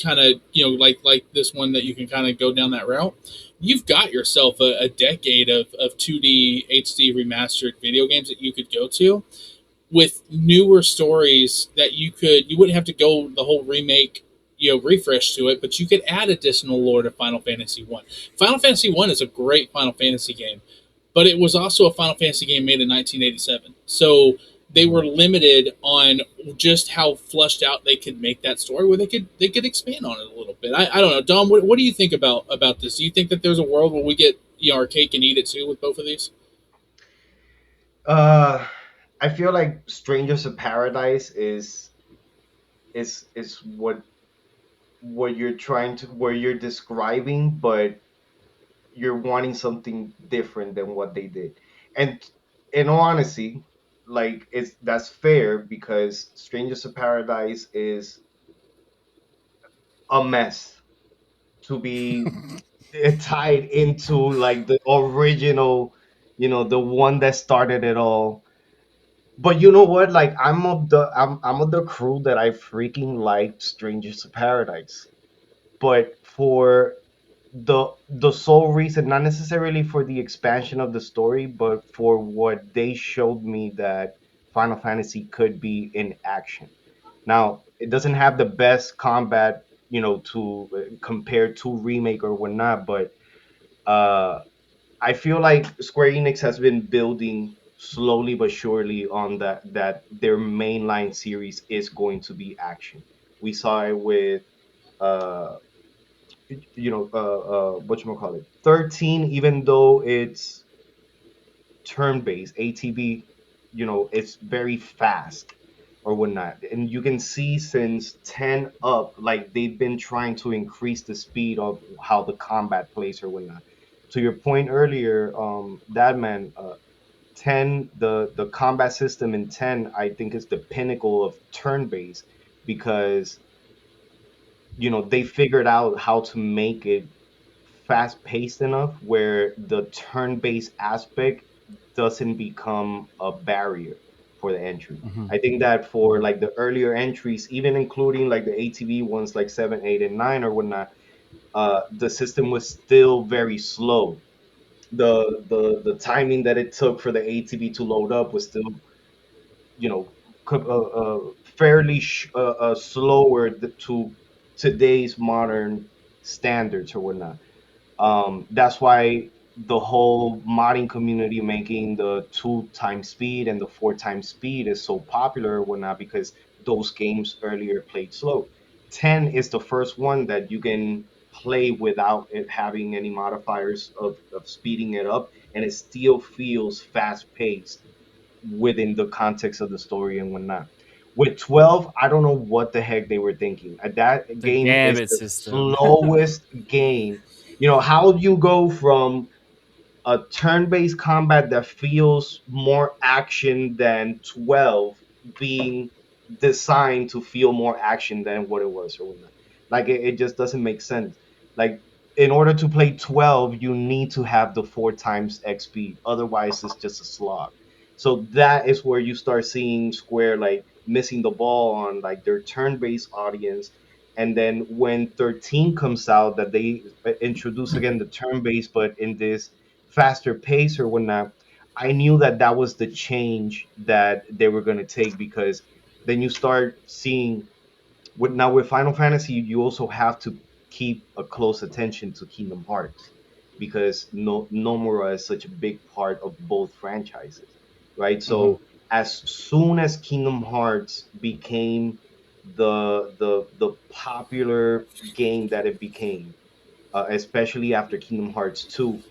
kind of, like this one that you can kind of go down that route, you've got yourself a decade of 2D HD remastered video games that you could go to with newer stories that you wouldn't have to go the whole remake, refresh to it, but you could add additional lore to Final Fantasy 1. Final Fantasy 1 is a great Final Fantasy game. but it was also a Final Fantasy game made in 1987. So they Mhm. were limited on just how flushed out they could make that story, where they could expand on it a little bit. I don't know, Dom. What do you think about this? Do you think that there's a world where we get our cake and eat it too with both of these? Uh, I feel like Strangers of Paradise is what you're trying to what you're describing, but you're wanting something different than what they did. And in all honesty, like it's that's fair because Strangers of Paradise is a mess to be tied into like the original, the one that started it all. But you know what? Like I'm of the crew that I freaking liked Strangers of Paradise. But for the sole reason, not necessarily for the expansion of the story, but for what they showed me that Final Fantasy could be in action. Now, it doesn't have the best combat, to compare to remake or whatnot, but uh, I feel like Square Enix has been building slowly but surely on that their mainline series is going to be action. We saw it with uh what you call it 13, even though it's turn based ATB, it's very fast or whatnot, and you can see since 10 up, like they've been trying to increase the speed of how the combat plays or whatnot. To your point earlier, that man, 10, the combat system in 10, I think is the pinnacle of turn based because they figured out how to make it fast paced enough where the turn based aspect doesn't become a barrier for the entry. Mhm. I think that for like the earlier entries, even including like the ATV ones like 7, 8, and 9 or whatnot, the system was still very slow. The timing that it took for the ATV to load up was still, you know, fairly slower to today's modern standards or whatnot. That's why the whole modding community making the 2 times speed and the 4 times speed is so popular or whatnot because those games earlier played slow. 10 is the first one that you can play without it having any modifiers of speeding it up, and it still feels fast paced within the context of the story and whatnot. With 12, I don't know what the heck they were thinking. That The game is gambit the system. slowest game. How do you go from a turn-based combat that feels more action than 12 being designed to feel more action than what it was or whatnot. Like it just doesn't make sense. Like in order to play 12, you need to have the 4 times XP. Otherwise, it's just a slog. So that is where you start seeing Square like missing the ball on like their turn-based audience. And then when 13 comes out, that they introduce again the turn-based, but in this faster pace or whatnot, I knew that that was the change that they were going to take because then you start seeing with Final Fantasy, you also have to keep a close attention to Kingdom Hearts because no Nomura is such a big part of both franchises, right? Mhm. So as soon as Kingdom Hearts became the popular game that it became, especially after Kingdom Hearts 2,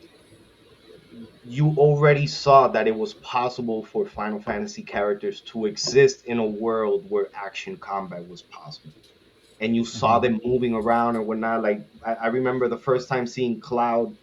you already saw that it was possible for Final Fantasy characters to exist in a world where action combat was possible. And you saw Mhm. them moving around and whatnot. Like I remember the first time seeing Cloud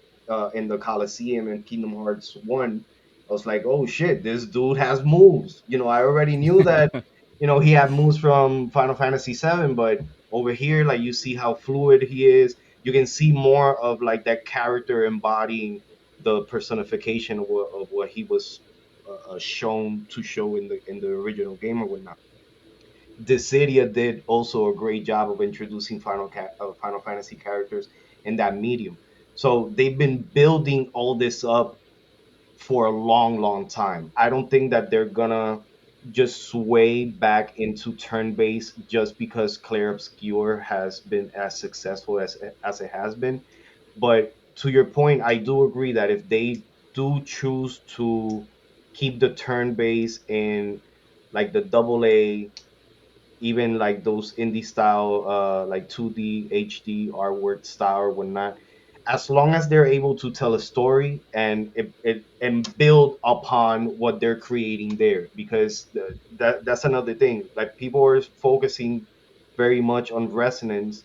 in the Coliseum in Kingdom Hearts 1. I was like, oh shit, this dude has moves. I already knew that, he had moves from Final Fantasy 7, but over here, like you see how fluid he is. You can see more of like that character embodying the personification of what he was shown to show in the original game or whatnot. Dissidia did also a great job of introducing Final Fantasy characters in that medium. So they've been building all this up for a long, long time. I don't think that they're gonna just sway back into turn based just because Clair Obscure has been as successful as it has been. But to your point, I do agree that if they do choose to keep the turn base in like the double A, even like those indie style, like 2D HD artwork style or whatnot, as long as they're able to tell a story and and build upon what they're creating there, because that's another thing. Like people are focusing very much on resonance,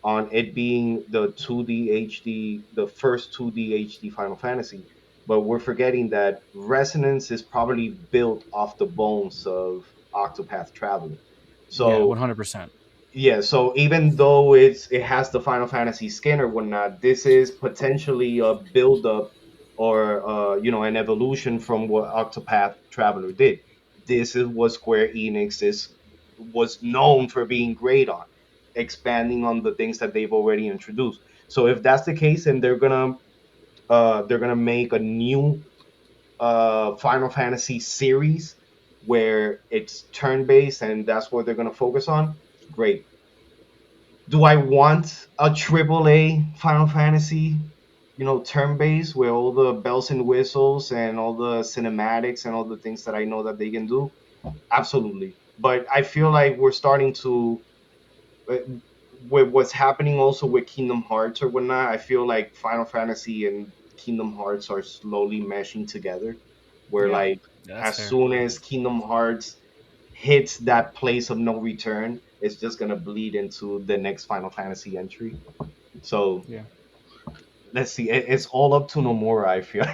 on it being the 2D HD, the first 2D HD Final Fantasy. But we're forgetting that Resonance is probably built off the bones of Octopath Traveler. Yeah, So 100%. yeah, so even though it has the Final Fantasy skin or whatnot, this is potentially a build up or an evolution from what Octopath Traveler did. This is what Square Enix is was known for being great on, expanding on the things that they've already introduced. So if that's the case, and they're gonna make a new Final Fantasy series where it's turn based and that's what they're gonna focus on, great. Do I want a triple A Final Fantasy, turn based with all the bells and whistles and all the cinematics and all the things that I know that they can do? Absolutely. But I feel like we're starting to, uh, with what's happening also with Kingdom Hearts or whatnot, I feel like Final Fantasy and Kingdom Hearts are slowly meshing together. Where Yeah, like that's as fair. soon as Kingdom Hearts hits that place of no return, it's just gonna bleed into the next Final Fantasy entry. So Yeah. let's see. It's all up to Nomura, I feel.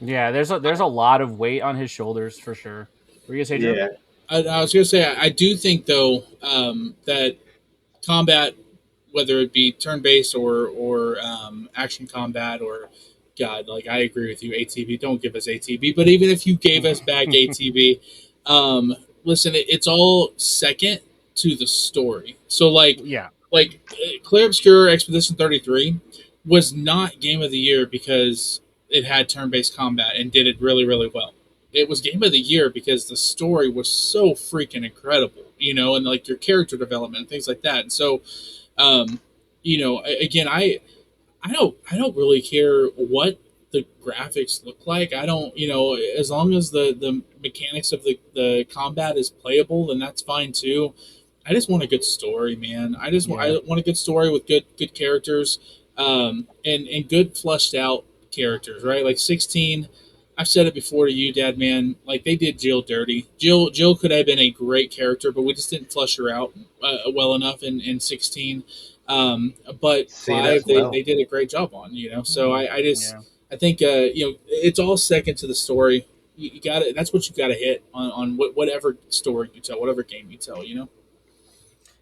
Yeah, there's a lot of weight on his shoulders for sure. What are you gonna say, Drew? Yeah. I was going to say, I do think though that combat, whether it be turn based or action combat or God, like I agree with you, ATB. Don't give us ATB, but even if you gave us back ATB, um, listen, it's all second to the story. So Yeah. Clear Obscure Expedition 33 was not game of the year because it had turn based combat and did it really really well. It was game of the year because the story was so freaking incredible, and like your character development and things like that. And so um, again, I don't really care what the graphics look like. I don't, as long as the mechanics of the combat is playable, then that's fine too. I just want a good story, man. Yeah. I want a good story with good characters, and good fleshed out characters, right? Like 16. I've said it before to you, Dad, man. Like they did Jill dirty. Jill could have been a great character, but we just didn't flesh her out well enough in 16. But Say it as 5, they well. did a great job on. So I just Yeah. I think it's all second to the story. You got it. That's what you got to hit on whatever story you tell, whatever game you tell.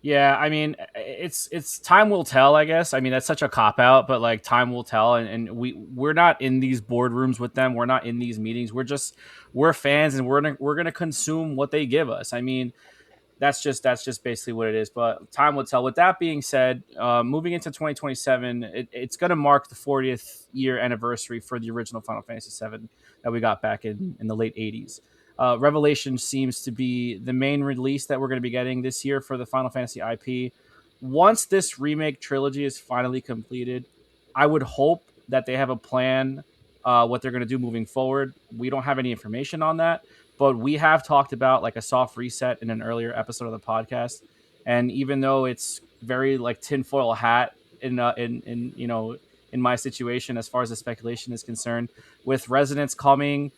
Yeah, I mean, it's time will tell, I guess. I mean, that's such a cop out, but like time will tell, and we're not in these boardrooms with them. We're not in these meetings. We're fans, and we're gonna consume what they give us. I mean, that's just basically what it is. But time will tell. With that being said, moving into 2027, it's going to mark the 40th year anniversary for the original Final Fantasy VII that we got back in the late 80s. Revelation seems to be the main release that we're going to be getting this year for the Final Fantasy IP. Once this remake trilogy is finally completed, I would hope that they have a plan what they're going to do moving forward. We don't have any information on that, but we have talked about like a soft reset in an earlier episode of the podcast. And even though it's very like tinfoil hat in in my situation as far as the speculation is concerned, with Resonance coming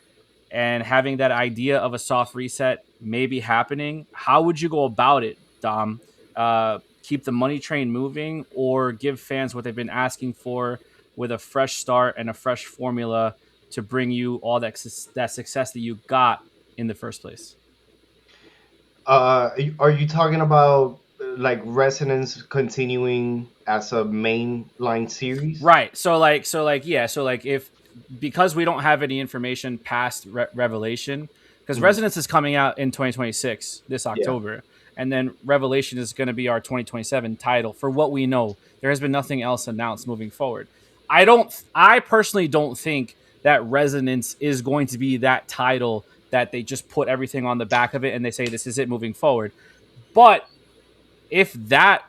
and having that idea of a soft reset maybe happening, how would you go about it, Dom? Keep the money train moving or give fans what they've been asking for with a fresh start and a fresh formula to bring you all that success that you got in the first place? Are you talking about like Resonance continuing as a mainline series? Right. Yeah. So like if because we don't have any information past Revelation, because Mhm. Resonance is coming out in 2026 this Yeah. October, and then Revelation is going to be our 2027 title. For what we know, there has been nothing else announced moving forward. I personally don't think that Resonance is going to be that title that they just put everything on the back of it and they say this is it moving forward. But if that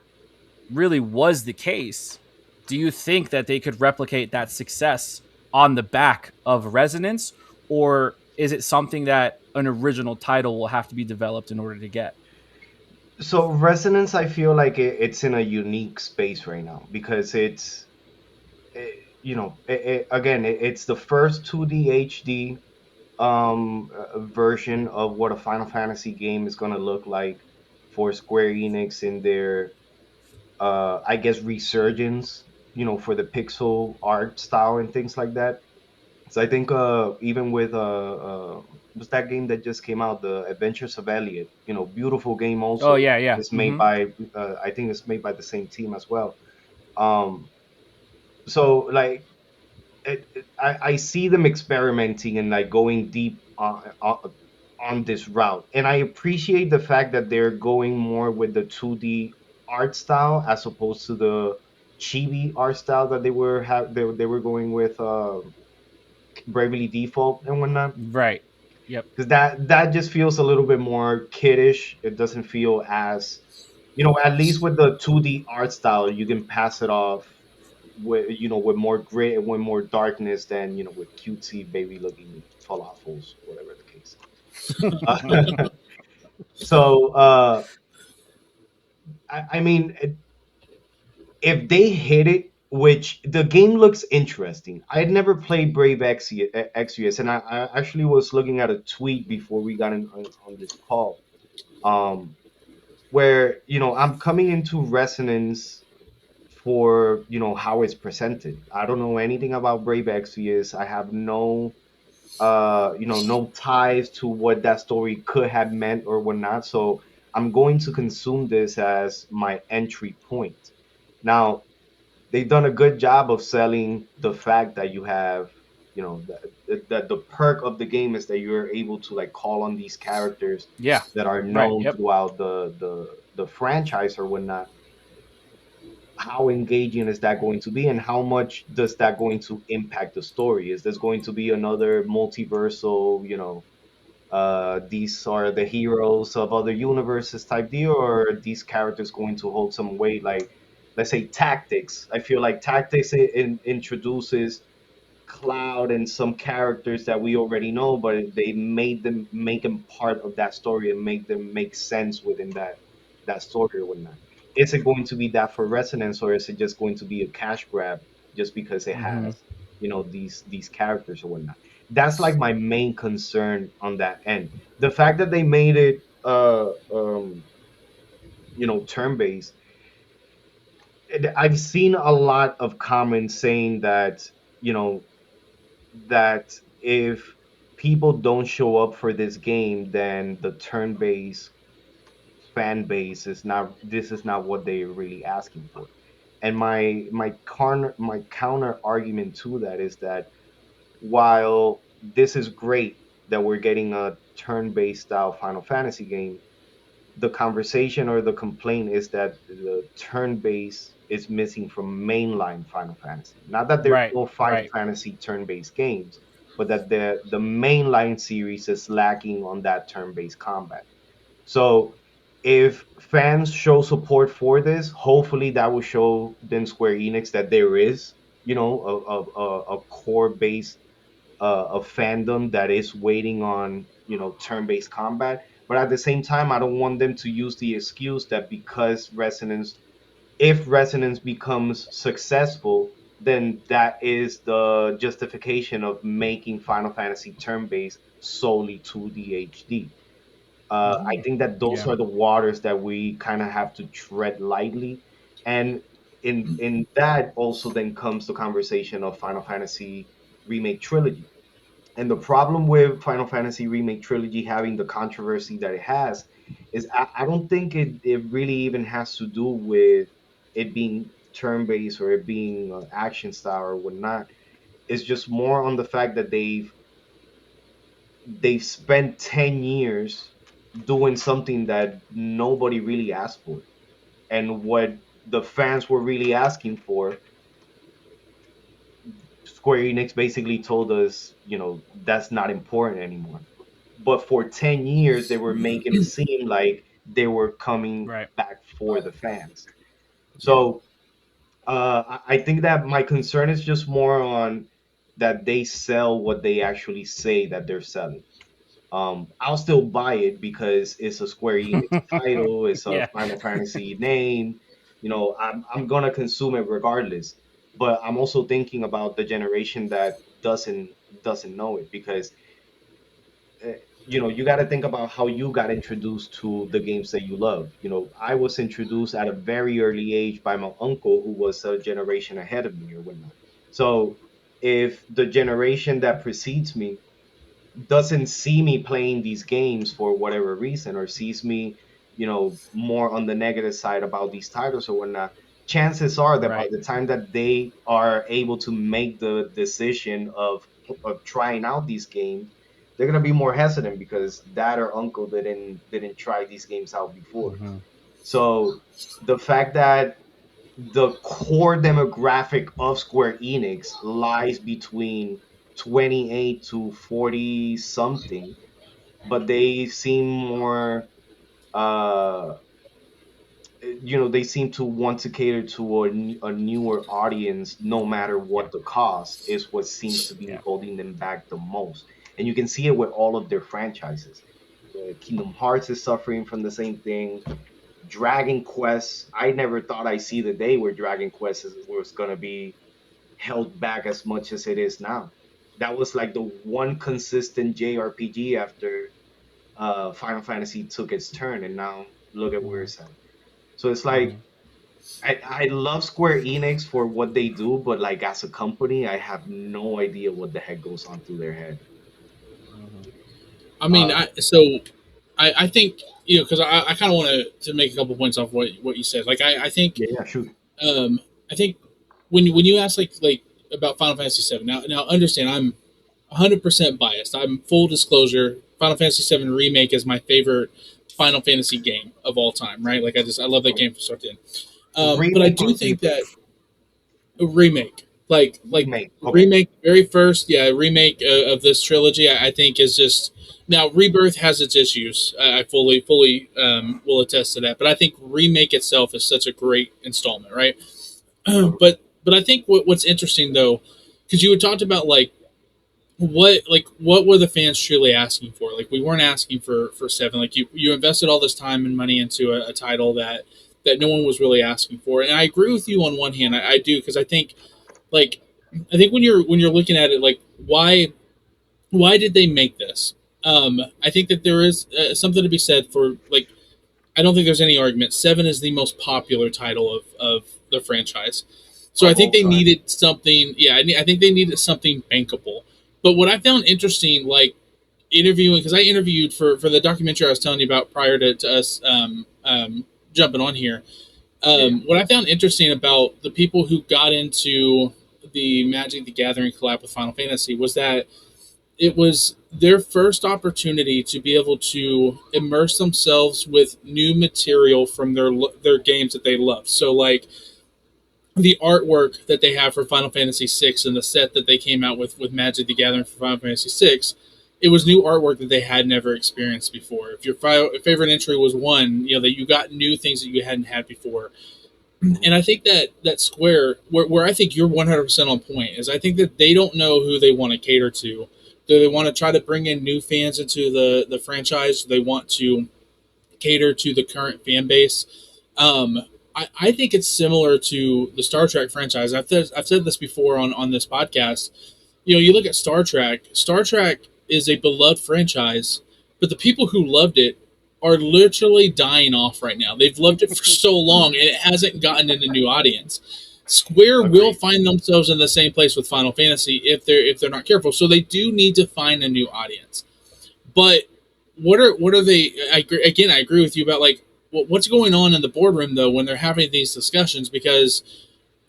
really was the case, do you think that they could replicate that success on the back of Resonance, or is it something that an original title will have to be developed in order to get? So Resonance, I feel like it's in a unique space right now because it, again, it's the first 2D HD version of what a Final Fantasy game is going to look like for Square Enix in their I guess resurgence, for the pixel art style and things like that. So I think even with was that game that just came out, The Adventures of Elliot, beautiful game Oh also. yeah, yeah. It's made Mm-hmm. by I think it's made by the same team as well. Um, so like I see them experimenting and like going deep on this route, and I appreciate the fact that they're going more with the 2D art style as opposed to the chibi art style that they were going with Bravely Default and whatnot. Right. Yep. Because that just feels a little bit more kiddish. It doesn't feel as, at least with the 2D art style, you can pass it off with more grit and with more darkness than with cutesy baby looking falafels, whatever the case. So I mean, if they hit it, which the game looks interesting. I had never played Brave Exvius, and I actually was looking at a tweet before we got on this call, um, where I'm coming into Resonance for how it's presented. I don't know anything about Brave Exvius. I have no ties to what that story could have meant or whatnot. So I'm going to consume this as my entry point. Now, they've done a good job of selling the fact that you have, that the perk of the game is that you're able to like call on these characters Yeah. that are Right. known Yep. throughout the franchise or whatnot. How engaging is that going to be, and how much does that going to impact the story? Is this going to be another multiversal, these are the heroes of other universes type deal, or are these characters going to hold some weight, like let's say Tactics? I feel like Tactics introduces Cloud and some characters that we already know, but they made them make them part of that story and make them make sense within that story or whatnot. Is it going to be that for Resonance, or is it just going to be a cash grab just because it Mm-hmm. has these characters or whatnot? That's like my main concern on that end. The fact that they made it turn based. I've seen a lot of comments saying that you know that if people don't show up for this game, then the turn-based fan base is not. This is not what they're really asking for. And my counter argument to that is that while this is great that we're getting a turn-based style Final Fantasy game, the conversation or the complaint is that the turn base is missing from mainline Final Fantasy. Not that there's Right. no Final Right. Fantasy turn-based games, but that the mainline series is lacking on that turn-based combat. So if fans show support for this, hopefully that will show then Square Enix that there is, a core base of fandom that is waiting on turn-based combat. But at the same time, I don't want them to use the excuse that because Resonance, if Resonance becomes successful, then that is the justification of making Final Fantasy turn-based solely 2D HD. I think that those Yeah. are the waters that we kind of have to tread lightly, and in that also then comes the conversation of Final Fantasy remake trilogy. And the problem with Final Fantasy Remake Trilogy having the controversy that it has is I don't think it really even has to do with it being turn based or it being action style or whatnot. It's just more on the fact that they've spent 10 years doing something that nobody really asked for. And what the fans were really asking for, Square Enix basically told us, that's not important anymore. But for 10 years, they were making it seem like they were coming Right. back for the fans. Yeah. So I think that my concern is just more on, that they sell what they actually say that they're selling. I'll still buy it because it's a Square Enix title, it's a Yeah. Final Fantasy name. I'm gonna consume it regardless. But I'm also thinking about the generation that doesn't know it, because uh, you got to think about how you got introduced to the games that you love. I was introduced at a very early age by my uncle, who was a generation ahead of me or whatnot. So if the generation that precedes me doesn't see me playing these games for whatever reason, or sees me, more on the negative side about these titles or whatnot, chances are that by Right. the time that they are able to make the decision of trying out these games, they're gonna be more hesitant because dad or uncle didn't try these games out before. Hmm. So the fact that the core demographic of Square Enix lies between 28 to 40 something, but they seem more, uh, they seem to want to cater to a newer audience, no matter Yeah. what the cost, is what seems to be Yeah. holding them back the most. And you can see it with all of their franchises. Kingdom Hearts is suffering from the same thing. Dragon Quest, I never thought I'd see the day where Dragon Quest was going to be held back as much as it is now. That was like the one consistent JRPG after Final Fantasy took its turn, and now look at where Hmm. it's at. So it's like, Hmm. I love Square Enix for what they do, but like as a company, I have no idea what the heck goes on through their head. Hmm. I mean, Uh, I think because I kind of want to make a couple points off what you said. Like I think yeah, yeah, shoot. I think when you ask like about Final Fantasy VII, now understand I'm 100% biased. I'm full disclosure. Final Fantasy VII Remake is my favorite Final Fantasy game of all time. Right? Like I love that game from start to end. But I Remake do or think rebirth? that a remake, like Remake. Okay. remake, very first, yeah, remake of this trilogy, I think is just now Rebirth has its issues. I fully will attest to that. But I think remake itself is such a great installment, right? Okay. But I think what's interesting though, because you had talked about what were the fans truly asking for? Like we weren't asking for seven. Like you invested all this time and money into a title that no one was really asking for. And I agree with you on one hand. I do because like I think when you're looking at it, like why did they make this? I think that there is something to be said for like I don't think there's any argument. Seven is the most popular title of the franchise, so I Of think all they time. needed something. Yeah, I think they needed something bankable. But what I found interesting, like interviewing, because I interviewed for the documentary I was telling you about prior to us jumping on here. Yeah, yeah. What I found interesting about the people who got into the Magic the Gathering collab with Final Fantasy was that it was their first opportunity to be able to immerse themselves with new material from their games that they love. So like the artwork that they have for Final Fantasy VI and the set that they came out with Magic the Gathering for Final Fantasy VI, it was new artwork that they had never experienced before. If your favorite entry was one, that you got new things that you hadn't had before. Mhm. And I think that Square, where I think you're 100% on point, is I think that they don't know who they want to cater to. Do they want to try to bring in new fans into the franchise? Do they want to cater to the current fan base? Um, I think it's similar to the Star Trek franchise. I've said this before on this podcast. You look at Star Trek. Star Trek is a beloved franchise, but the people who loved it are literally dying off right now. They've loved it for so long, and it hasn't gotten in a new audience. Square will Agreed. find themselves in the same place with Final Fantasy if they're not careful. So they do need to find a new audience. But what are they? I agree with you about like what's going on in the boardroom though when they're having these discussions because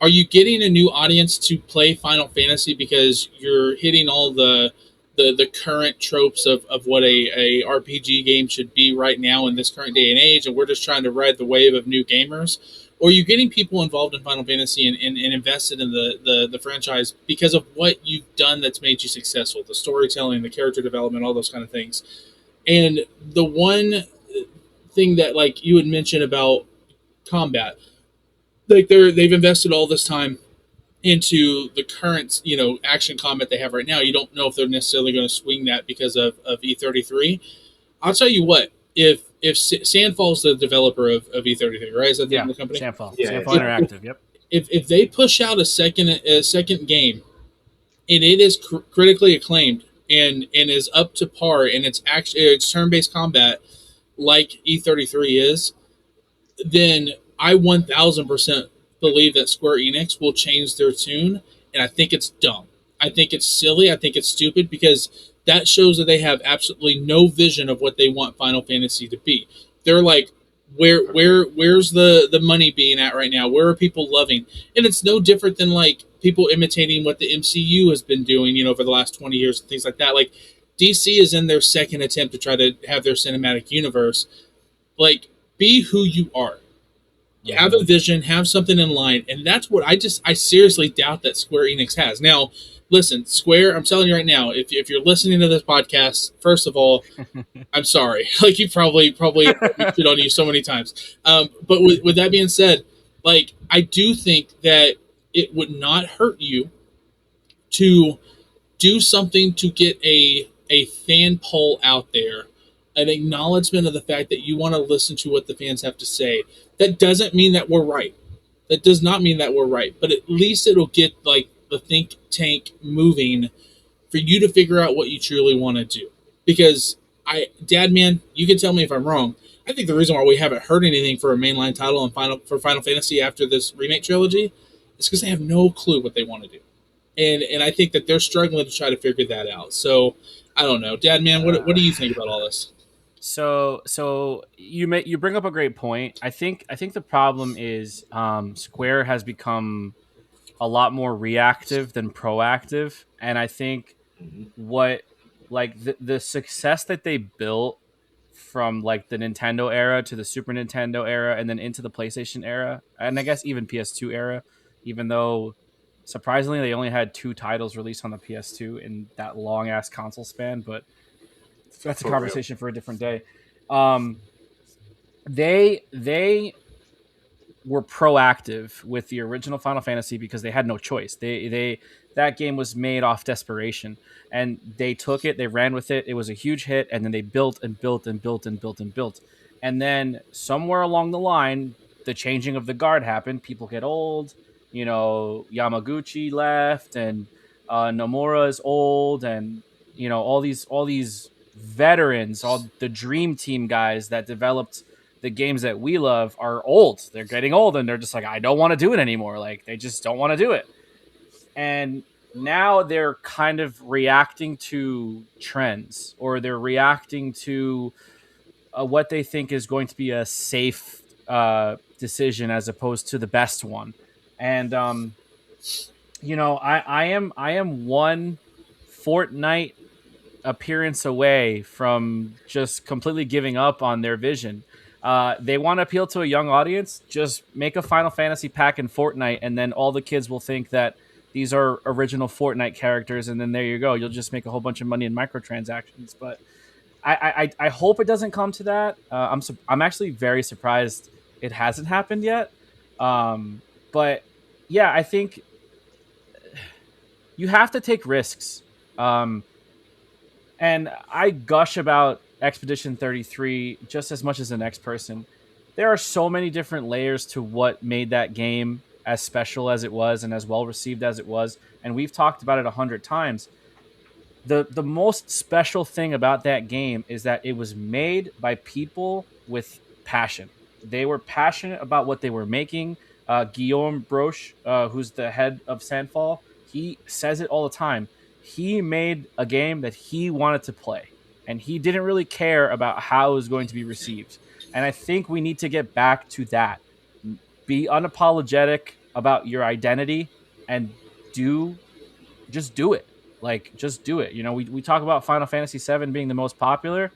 are you getting a new audience to play Final Fantasy because you're hitting all the current tropes of what a RPG game should be right now in this current day and age, and we're just trying to ride the wave of new gamers? Or are you getting people involved in Final Fantasy and invested in the franchise because of what you've done that's made you successful? The storytelling, the character development, all those kind of things. And the one thing that like you had mentioned about combat, like they've invested all this time into the current, action combat they have right now. You don't know if they're necessarily going to swing that because of E33. I'll tell you what, if Sandfall's the developer of E33, right? Is that the name Yeah, of the company? Sandfall, Yeah, Sandfall If, yeah. if, Interactive. Yep. if they push out a second game and it is critically acclaimed and is up to par and it's turn based combat like E33 is, then I 1000% believe that Square Enix will change their tune, and I think it's dumb. I think it's silly. I think it's stupid because that shows that they have absolutely no vision of what they want Final Fantasy to be. They're like, For sure. where's the money being at right now? Where are people loving? And it's no different than like people imitating what the MCU has been doing, for the last 20 years and things like that. Like DC is in their second attempt to try to have their cinematic universe. Like, be who you are, have Mm-hmm. a vision, have something in line, and that's what I seriously doubt that Square Enix has. Now, listen, Square, I'm telling you right now, if you're listening to this podcast, first of all, I'm sorry. Like, you probably we shit on you so many times. But with that being said, like, I do think that it would not hurt you to do something to get a fan poll out there, an acknowledgement of the fact that you want to listen to what the fans have to say. That doesn't mean that we're right. That does not mean that we're right, but at least it'll get like the think tank moving for you to figure out what you truly want to do. Because Dad, man, you can tell me if I'm wrong. I think the reason why we haven't heard anything for a mainline title and Final Fantasy after this remake trilogy is because they have no clue what they want to do, and I think that they're struggling to try to figure that out. So I don't know, Dad, man, what Uh, do you think about all this? So you bring up a great point. I think the problem is Square has become a lot more reactive than proactive, and I think mhm. what like the success that they built from like the Nintendo era to the Super Nintendo era and then into the PlayStation era and I guess even PS2 era, even though surprisingly they only had two titles released on the PS2 in that long ass console span, but that's a For real. conversation for a different day. Um, they were proactive with the original Final Fantasy because they had no choice. They that game was made off desperation, and they took it, they ran with it. It was a huge hit, and then they built and built and built and built and built. And then somewhere along the line, the changing of the guard happened. People get old. Yamaguchi left, and Nomura is old, and all these veterans, all the dream team guys that developed the games that we love are old. They're getting old and they're just like, I don't want to do it anymore. Like they just don't want to do it. And now they're kind of reacting to trends or they're reacting to what they think is going to be a safe decision as opposed to the best one. And I am one Fortnite appearance away from just completely giving up on their vision. They want to appeal to a young audience. Just make a Final Fantasy pack in Fortnite, and then all the kids will think that these are original Fortnite characters, and then there you go. You'll just make a whole bunch of money in microtransactions. But I hope it doesn't come to that. I'm actually very surprised it hasn't happened yet. But yeah, I think you have to take risks. Um, and I gush about Expedition 33 just as much as the next person. There are so many different layers to what made that game as special as it was and as well received as it was. And we've talked about it 100 times. The most special thing about that game is that it was made by people with passion. They were passionate about what they were making. Guillaume Broche, who's the head of Sandfall, he says it all the time. He made a game that he wanted to play, and he didn't really care about how it was going to be received. And I think we need to get back to that. Be unapologetic about your identity and do just do it. Like, just do it. We talk about Final Fantasy VII being the most popular.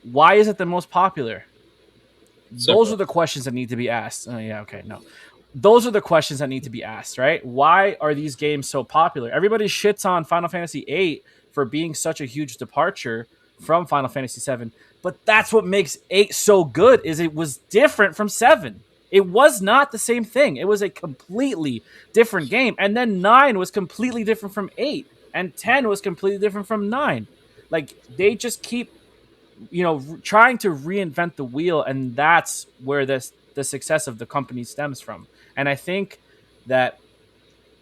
Why is it the most popular? Those Sephiroth. are the questions that need to be asked. Oh, yeah, okay, no. Those are the questions that need to be asked, right? Why are these games so popular? Everybody shits on Final Fantasy VIII for being such a huge departure from Final Fantasy VII, but that's what makes 8 so good is it was different from 7. It was not the same thing. It was a completely different game. And then 9 was completely different from 8. And 10 was completely different from 9. Like they just keep, trying to reinvent the wheel, and that's where the success of the company stems from. And I think that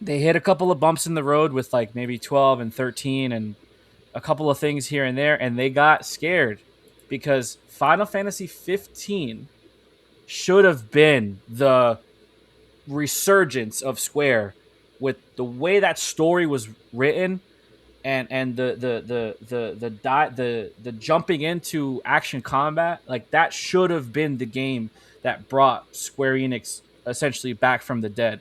they hit a couple of bumps in the road with like maybe 12 and 13 and a couple of things here and there, and they got scared because Final Fantasy 15 should have been the resurgence of Square with the way that story was written, and the jumping into action combat. Like that should have been the game that brought Square Enix essentially back from the dead.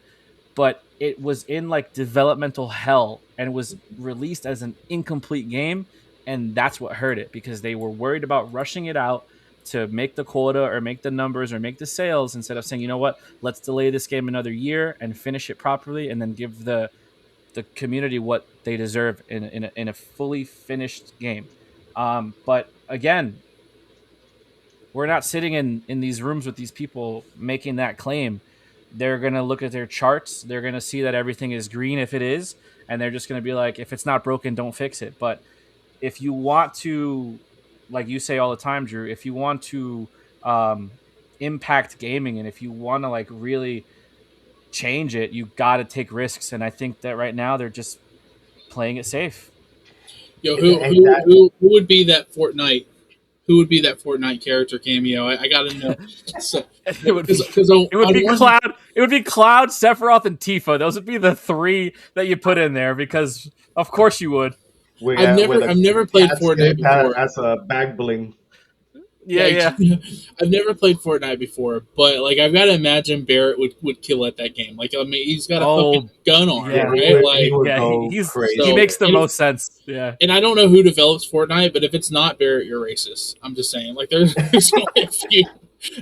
But it was in like developmental hell and was released as an incomplete game, and that's what hurt it because they were worried about rushing it out to make the quota or make the numbers or make the sales instead of saying, you know what, let's delay this game another year and finish it properly and then give the community what they deserve in a fully finished game. But again, we're not sitting in these rooms with these people making that claim. They're going to look at their charts. They're going to see that everything is green if it is. And they're just going to be like, if it's not broken, don't fix it. But if you want to, like you say all the time, Drew, if you want to um, impact gaming and if you want to like really change it, you got to take risks. And I think that right now they're just playing it safe. Yo, And that who would be that Fortnite? Who would be that Fortnite character cameo? I gotta know. So, It would be because it would on be one, Cloud. It would be Cloud, Sephiroth, and Tifa. Those would be the three that you put in there because of course you would. with a I've never played cat Fortnite skip before. as a back bling. Yeah, Yeah, yeah. I've never played Fortnite before, but like I've got to imagine Barrett would kill at that game. Like I mean, he's got a fucking Oh, gun arm, Yeah, yeah, right? he Like would yeah. go He crazy. so, makes the most sense. Yeah. and I don't know who develops Fortnite, but if it's not Barrett, you're racist. I'm just saying. Like there's only a few.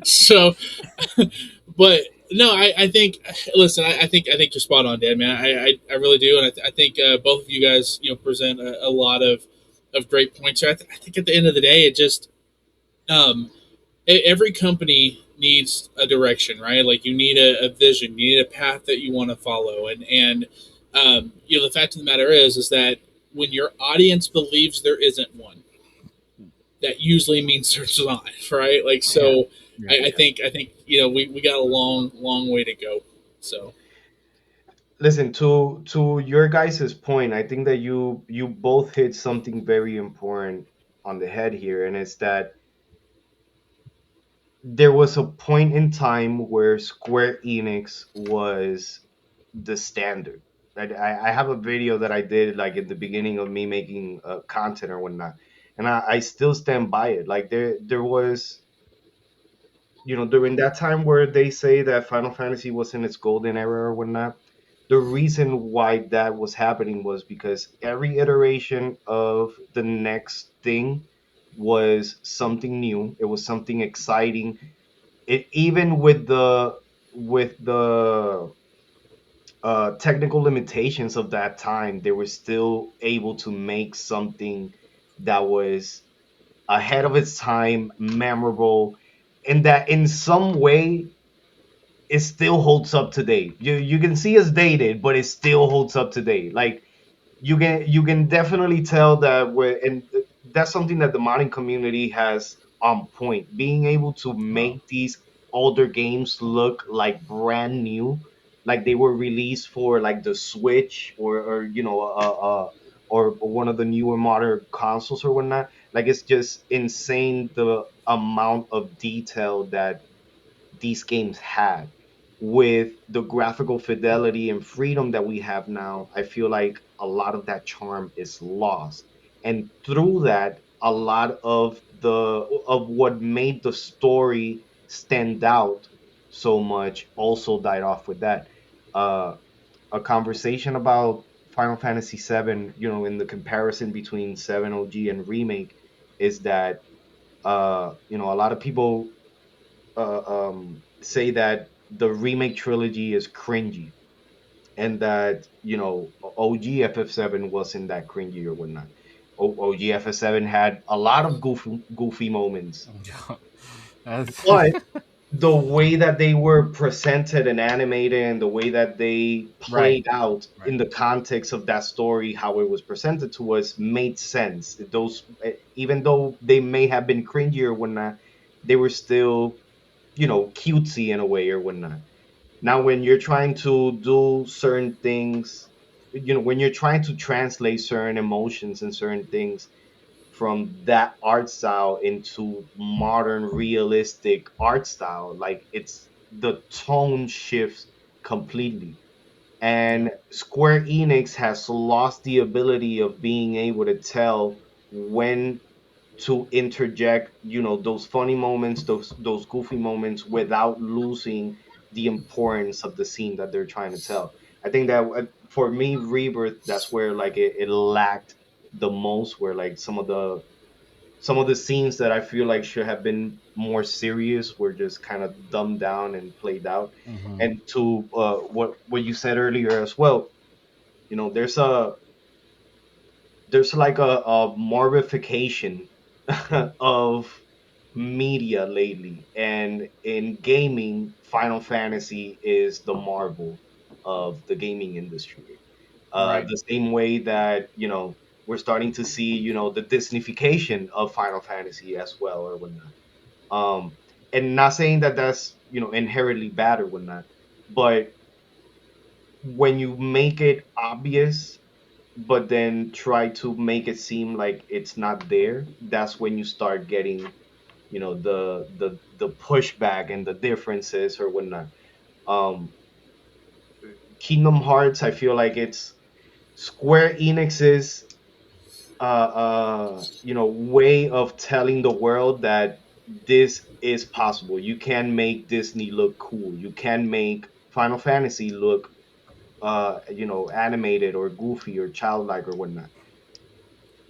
So, but no, I think. Listen, I think you're spot on, Dan. Man, I really do, and I think both of you guys, present a lot of great points here. I think at the end of the day, it just um, every company needs a direction, right? Like you need a vision, you need a path that you want to follow, and the fact of the matter is that when your audience believes there isn't one, that usually means there's not, right? Like Yeah. so, Yeah. I think we got a long way to go. So Listen, to your guys' point, I think that you both hit something very important on the head here, and it's that there was a point in time where Square Enix was the standard. I have a video that I did like at the beginning of me making content or whatnot, and I still stand by it. Like there was, during that time where they say that Final Fantasy was in its golden era or whatnot, the reason why that was happening was because every iteration of the next thing was something new. It was something exciting. It even with the technical limitations of that time, they were still able to make something that was ahead of its time, memorable, and that in some way it still holds up today. You can see it's dated, but it still holds up today. Like you can definitely tell that and that's something that the modding community has on point. Being able to Oh. make these older games look like brand new, like they were released for like the Switch or one of the newer modern consoles or whatnot. Like it's just insane the amount of detail that these games had. With the graphical fidelity and freedom that we have now, I feel like a lot of that charm is lost. And through that, a lot of what made the story stand out so much also died off with that. Uh, a conversation about Final Fantasy VII, in the comparison between 7 OG and remake, is that a lot of people say that the remake trilogy is cringy, and that OGFF7 wasn't that cringy or whatnot. OGFF7 had a lot of goofy moments, That's- but the way that they were presented and animated and the way that they Right. played out Right. in the context of that story, how it was presented to us, made sense. Those, even though they may have been cringy or whatnot, they were still, cutesy in a way or whatnot. Now, when you're trying to do certain things, when you're trying to translate certain emotions and certain things from that art style into modern realistic art style, like it's the tone shifts completely. Yeah. And Square Enix has lost the ability of being able to tell when to interject, those funny moments, those goofy moments, without losing the importance of the scene that they're trying to tell. I think that, for me, Rebirth, that's where like it lacked the most, where like some of the scenes that I feel like should have been more serious were just kind of dumbed down and played out. Hmm. And to what you said earlier as well, there's like a morbification of media lately, and in gaming, Final Fantasy is the marvel of the gaming industry. Right. The same way that we're starting to see the Disneyfication of Final Fantasy as well or whatnot. And not saying that that's inherently bad or whatnot, but when you make it obvious but then try to make it seem like it's not there, that's when you start getting the pushback and the differences or whatnot. um Kingdom Hearts, I feel like it's Square Enix's way of telling the world that this is possible. You can make Disney look cool, you can make Final Fantasy look animated or goofy or childlike or whatnot.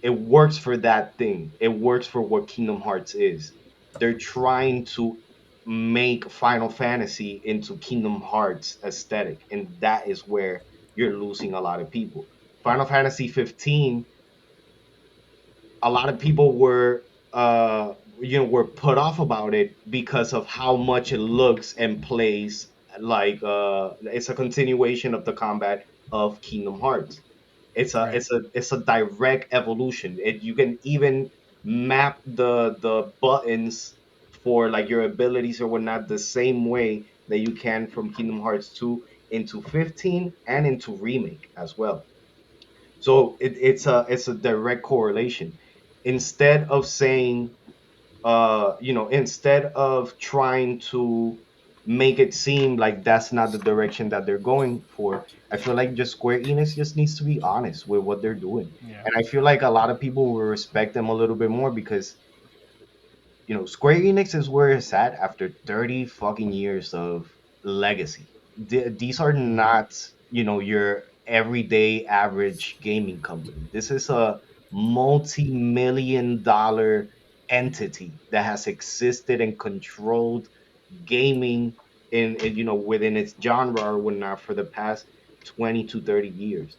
It works for that thing. It works for what Kingdom Hearts is. They're trying to make Final Fantasy into Kingdom Hearts aesthetic, and that is where you're losing a lot of people. Final Fantasy 15, a lot of people were put off about it because of how much it looks and plays like it's a continuation of the combat of Kingdom Hearts. Right. It's a direct evolution. You can even map the buttons for like your abilities or whatnot the same way that you can from Kingdom Hearts 2 into 15 and into remake as well. So it's a direct correlation. Instead of saying, instead of trying to make it seem like that's not the direction that they're going for, I feel like just Square Enix just needs to be honest with what they're doing. Yeah. And I feel like a lot of people will respect them a little bit more because Square Enix is where it's at after 30 fucking years of legacy. These are Hmm. not, your everyday average gaming company. This is a multi-million dollar entity that has existed and controlled gaming within its genre or whatnot for the past 20 to 30 years.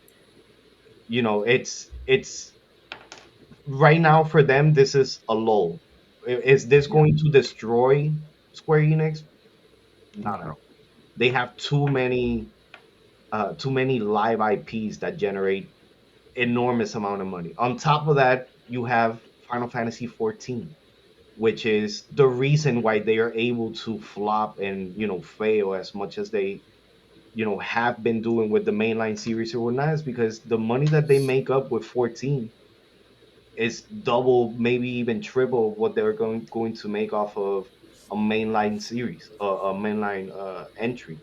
It's right now for them, this is a lull. Is this Yeah. going to destroy Square Enix? Not at No. all. They have too many live IPs that generate enormous amount of money. On top of that, you have Final Fantasy 14, which is the reason why they are able to flop and fail as much as they have been doing with the mainline series or whatnot, is because the money that they make up with 14 is double, maybe even triple what they're going to make off of a mainline series, a mainline entry.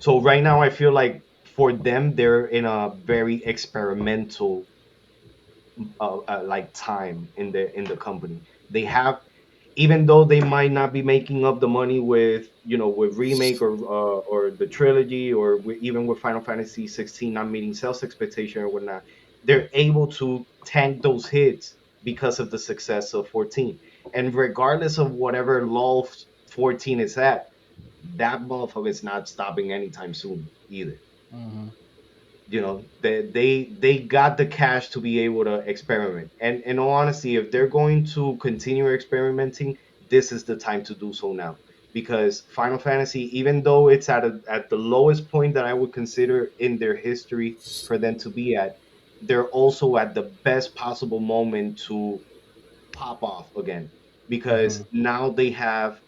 So right now, I feel like for them, they're in a very experimental like time in the company. They have, even though they might not be making up the money with remake or the trilogy or even with Final Fantasy 16 not meeting sales expectation or whatnot, they're able to tank those hits because of the success of 14. And regardless of whatever lull 14 is at, that motherfucker is not stopping anytime soon either. Hmm. They got the cash to be able to experiment, and in all honesty, if they're going to continue experimenting, this is the time to do so now. because Final Fantasy, even though it's at the lowest point that I would consider in their history for them to be at, they're also at the best possible moment to pop off again, because Hmm. now they're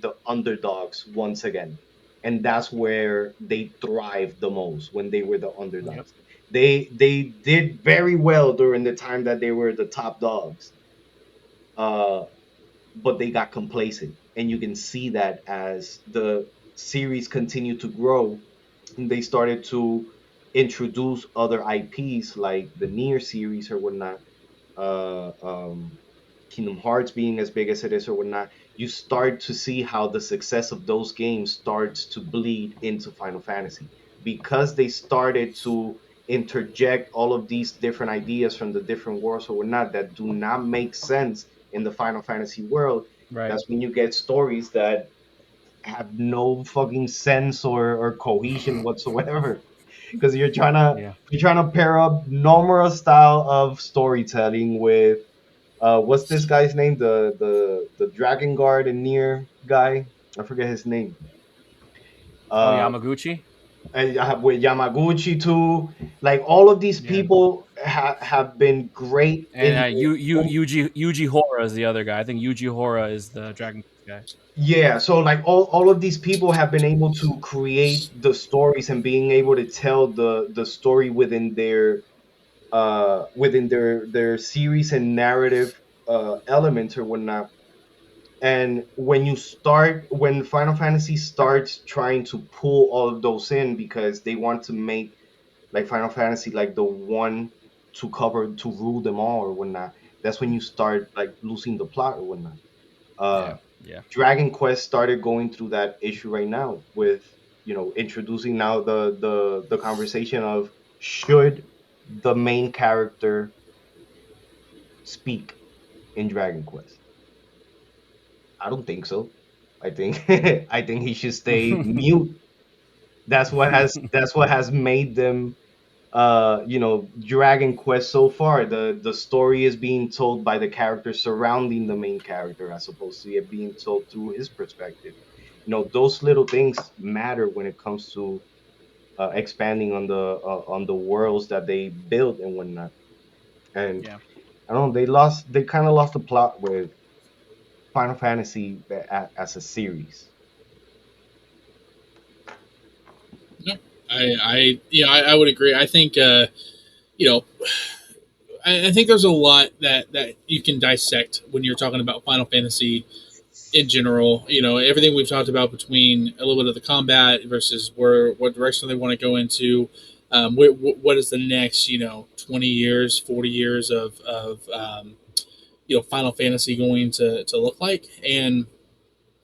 the underdogs once again, and that's where they thrived the most, when they were the Yep. underdogs. They did very well during the time that they were the top dogs, uh but they got complacent, and you can see that as the series continued to grow, and they started to introduce other IPs like the Near series or whatnot, Kingdom Hearts being as big as it is or whatnot, you start to see how the success of those games starts to bleed into Final Fantasy, because they started to interject all of these different ideas from the different worlds or whatnot that do not make sense in the Final Fantasy world. Right. That's when you get stories that have no fucking sense or cohesion whatsoever, because Yeah. you're trying to pair up Nomura style of storytelling with what's this guy's name? The Dragon Guard and Near guy. I forget his name. Oh, Uh, Yamaguchi. and I have with Yamaguchi too. Like all of these Yeah. people have been great And in their own. Yuji Hora is the other guy. I think Yuji Hora is the Dragon Quest guy. Yeah, so like all of these people have been able to create the stories and being able to tell the story within their series and narrative elements or whatnot. And when Final Fantasy starts trying to pull all of those in because they want to make like Final Fantasy like the one to rule them all or whatnot, that's when you start like losing the plot or whatnot. uh Yeah. Yeah. Dragon Quest started going through that issue right now with, introducing now the conversation of, should the main character speak in Dragon Quest? I don't think so. I think I think he should stay mute. That's what has made them, Dragon Quest so far. The story is being told by the characters surrounding the main character, as opposed to it being told through his perspective. Those little things matter when it comes to expanding on the worlds that they build and whatnot. And Yeah. I don't know, they kind of lost the plot with Final Fantasy as a series. Yeah, I would agree. I think you know, I think there's a lot that you can dissect when you're talking about Final Fantasy in general. Everything we've talked about between a little bit of the combat versus what direction they want to go into. What is the next 20 years, 40 years of Final Fantasy going to look like? And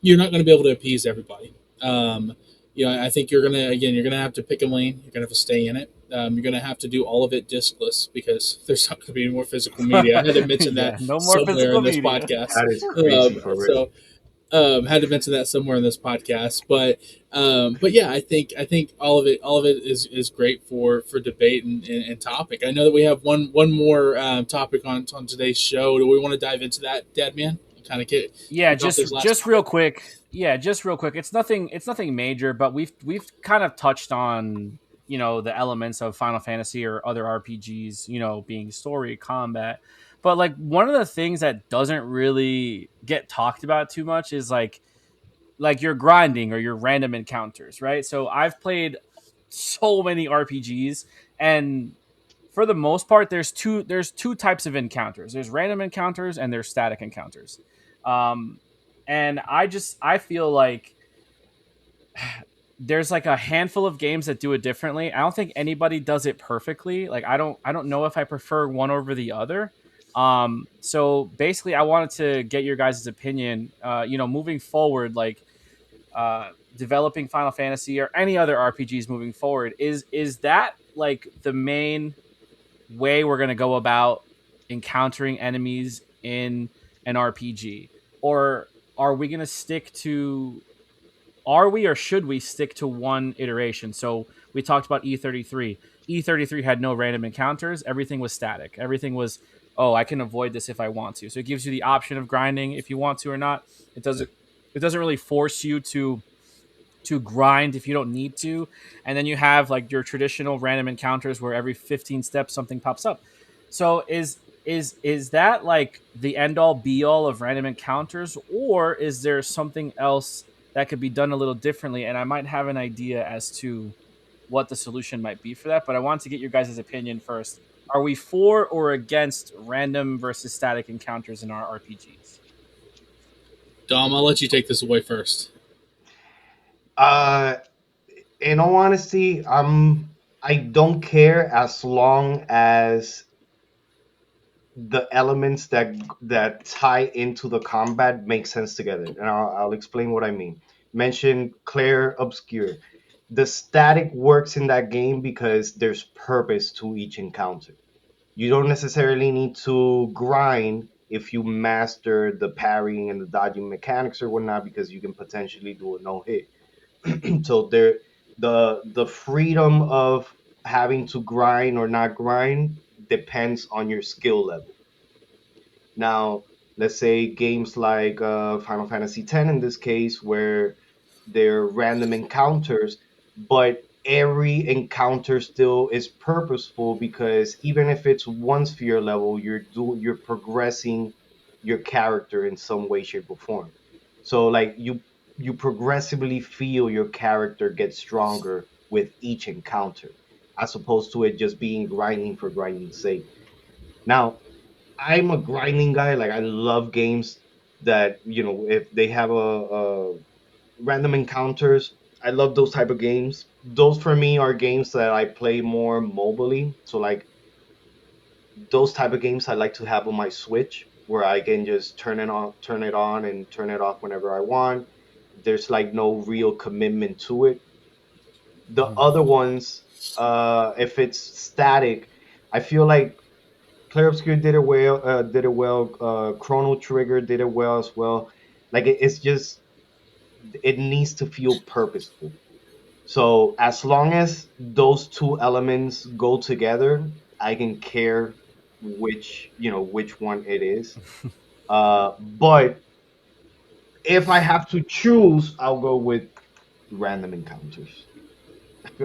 you're not going to be able to appease everybody. I think you're gonna have to pick a lane. You're gonna have to stay in it. You're gonna have to do all of it discless because there's not going to be any more physical media. I had to mention that Yeah. No more somewhere in physical this media. podcast. That is crazy for real. So had to mention that somewhere in this podcast, but yeah, I think all of it is great for debate and topic. I know that we have one more topic on today's show. Do we want to dive into that, Dad Man? Kind of get Yeah, kick off this last just real topic. quick. Yeah, just real quick. It's nothing major, but we've kind of touched on, the elements of Final Fantasy or other RPGs, being story, combat. But like one of the things that doesn't really get talked about too much is like your grinding or your random encounters, right? So I've played so many RPGs, and for the most part there's two types of encounters. There's random encounters and there's static encounters. Um and I feel like there's like a handful of games that do it differently. I don't think anybody does it perfectly. Like I don't know if I prefer one over the other. So basically I wanted to get your guys' opinion, moving forward, like developing Final Fantasy or any other RPGs moving forward. Is that like the main way we're going to go about encountering enemies in an RPG? Or are we going to stick to, are we or should we stick to one iteration? So we talked about E33. E33 had no random encounters. Everything was static. Everything was, oh, I can avoid this if I want to. So it gives you the option of grinding if you want to or not. It doesn't. It doesn't really force you to grind if you don't need to. And then you have like your traditional random encounters where every 15 steps something pops up. So is that like the end all be all of random encounters, or is there something else that could be done a little differently? And I might have an idea as to what the solution might be for that, but I want to get your guys' opinion first. Are we for or against random versus static encounters in our RPGs? Dom, I'll let you take this away first. Uh, in all honesty, I don't care as long as the elements that tie into the combat make sense together, and I'll explain what I mean. Mention clear, obscure. The static works in that game because there's purpose to each encounter. You don't necessarily need to grind if you master the parrying and the dodging mechanics or whatnot, because you can potentially do a no hit. So there, the freedom of having to grind or not grind depends on your skill level. Now, let's say games like Final Fantasy X in this case, where they're random encounters, but every encounter still is purposeful, because even if it's one sphere level, you're progressing your character in some way, shape, or form. So like you progressively feel your character get stronger with each encounter, as opposed to it just being grinding for grinding's sake. Now, I'm a grinding guy. Like I love games that, if they have a random encounters. I love those type of games. Those for me are games that I play more mobilely. So like those type of games I like to have on my Switch, where I can just turn it on and turn it off whenever I want. There's like no real commitment to it. The other ones, if it's static, I feel like Clair Obscure did it well. Did it well. Chrono Trigger did it well as well. Like it's just, it needs to feel purposeful. So as long as those two elements go together, I can care which one it is. But if I have to choose, I'll go with random encounters.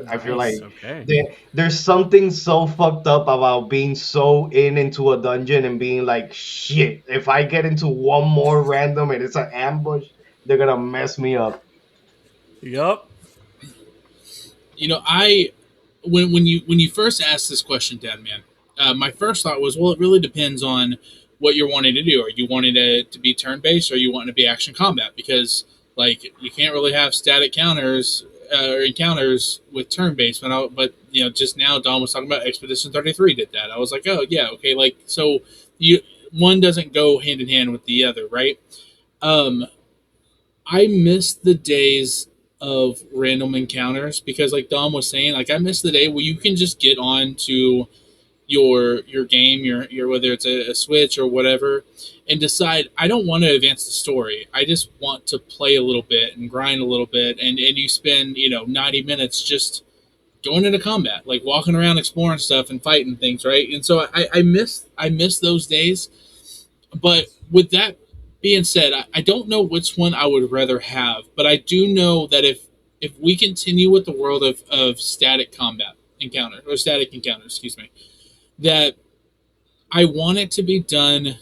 I feel like Nice. Okay. there's something so fucked up about being so into a dungeon and being like, shit, if I get into one more random and it's an ambush, they're gonna mess me up. Yup. I when you first asked this question, Dad, man, my first thought was, well, it really depends on what you're wanting to do. Are you wanting to be turn based, or are you wanting to be action combat? Because like you can't really have static counters or encounters with turn based. But just now Don was talking about Expedition 33 did that. I was like, oh yeah, okay, like so you one doesn't go hand in hand with the other, right? Um, I miss the days of random encounters because, like Dom was saying, like I miss the day where you can just get on to your game, your whether it's a Switch or whatever, and decide I don't want to advance the story. I just want to play a little bit and grind a little bit, and you spend 90 minutes just going into combat, like walking around exploring stuff and fighting things, right? And so I miss those days. But with that being said, I don't know which one I would rather have, but I do know that if we continue with the world of static combat encounter or static encounters, excuse me, that I want it to be done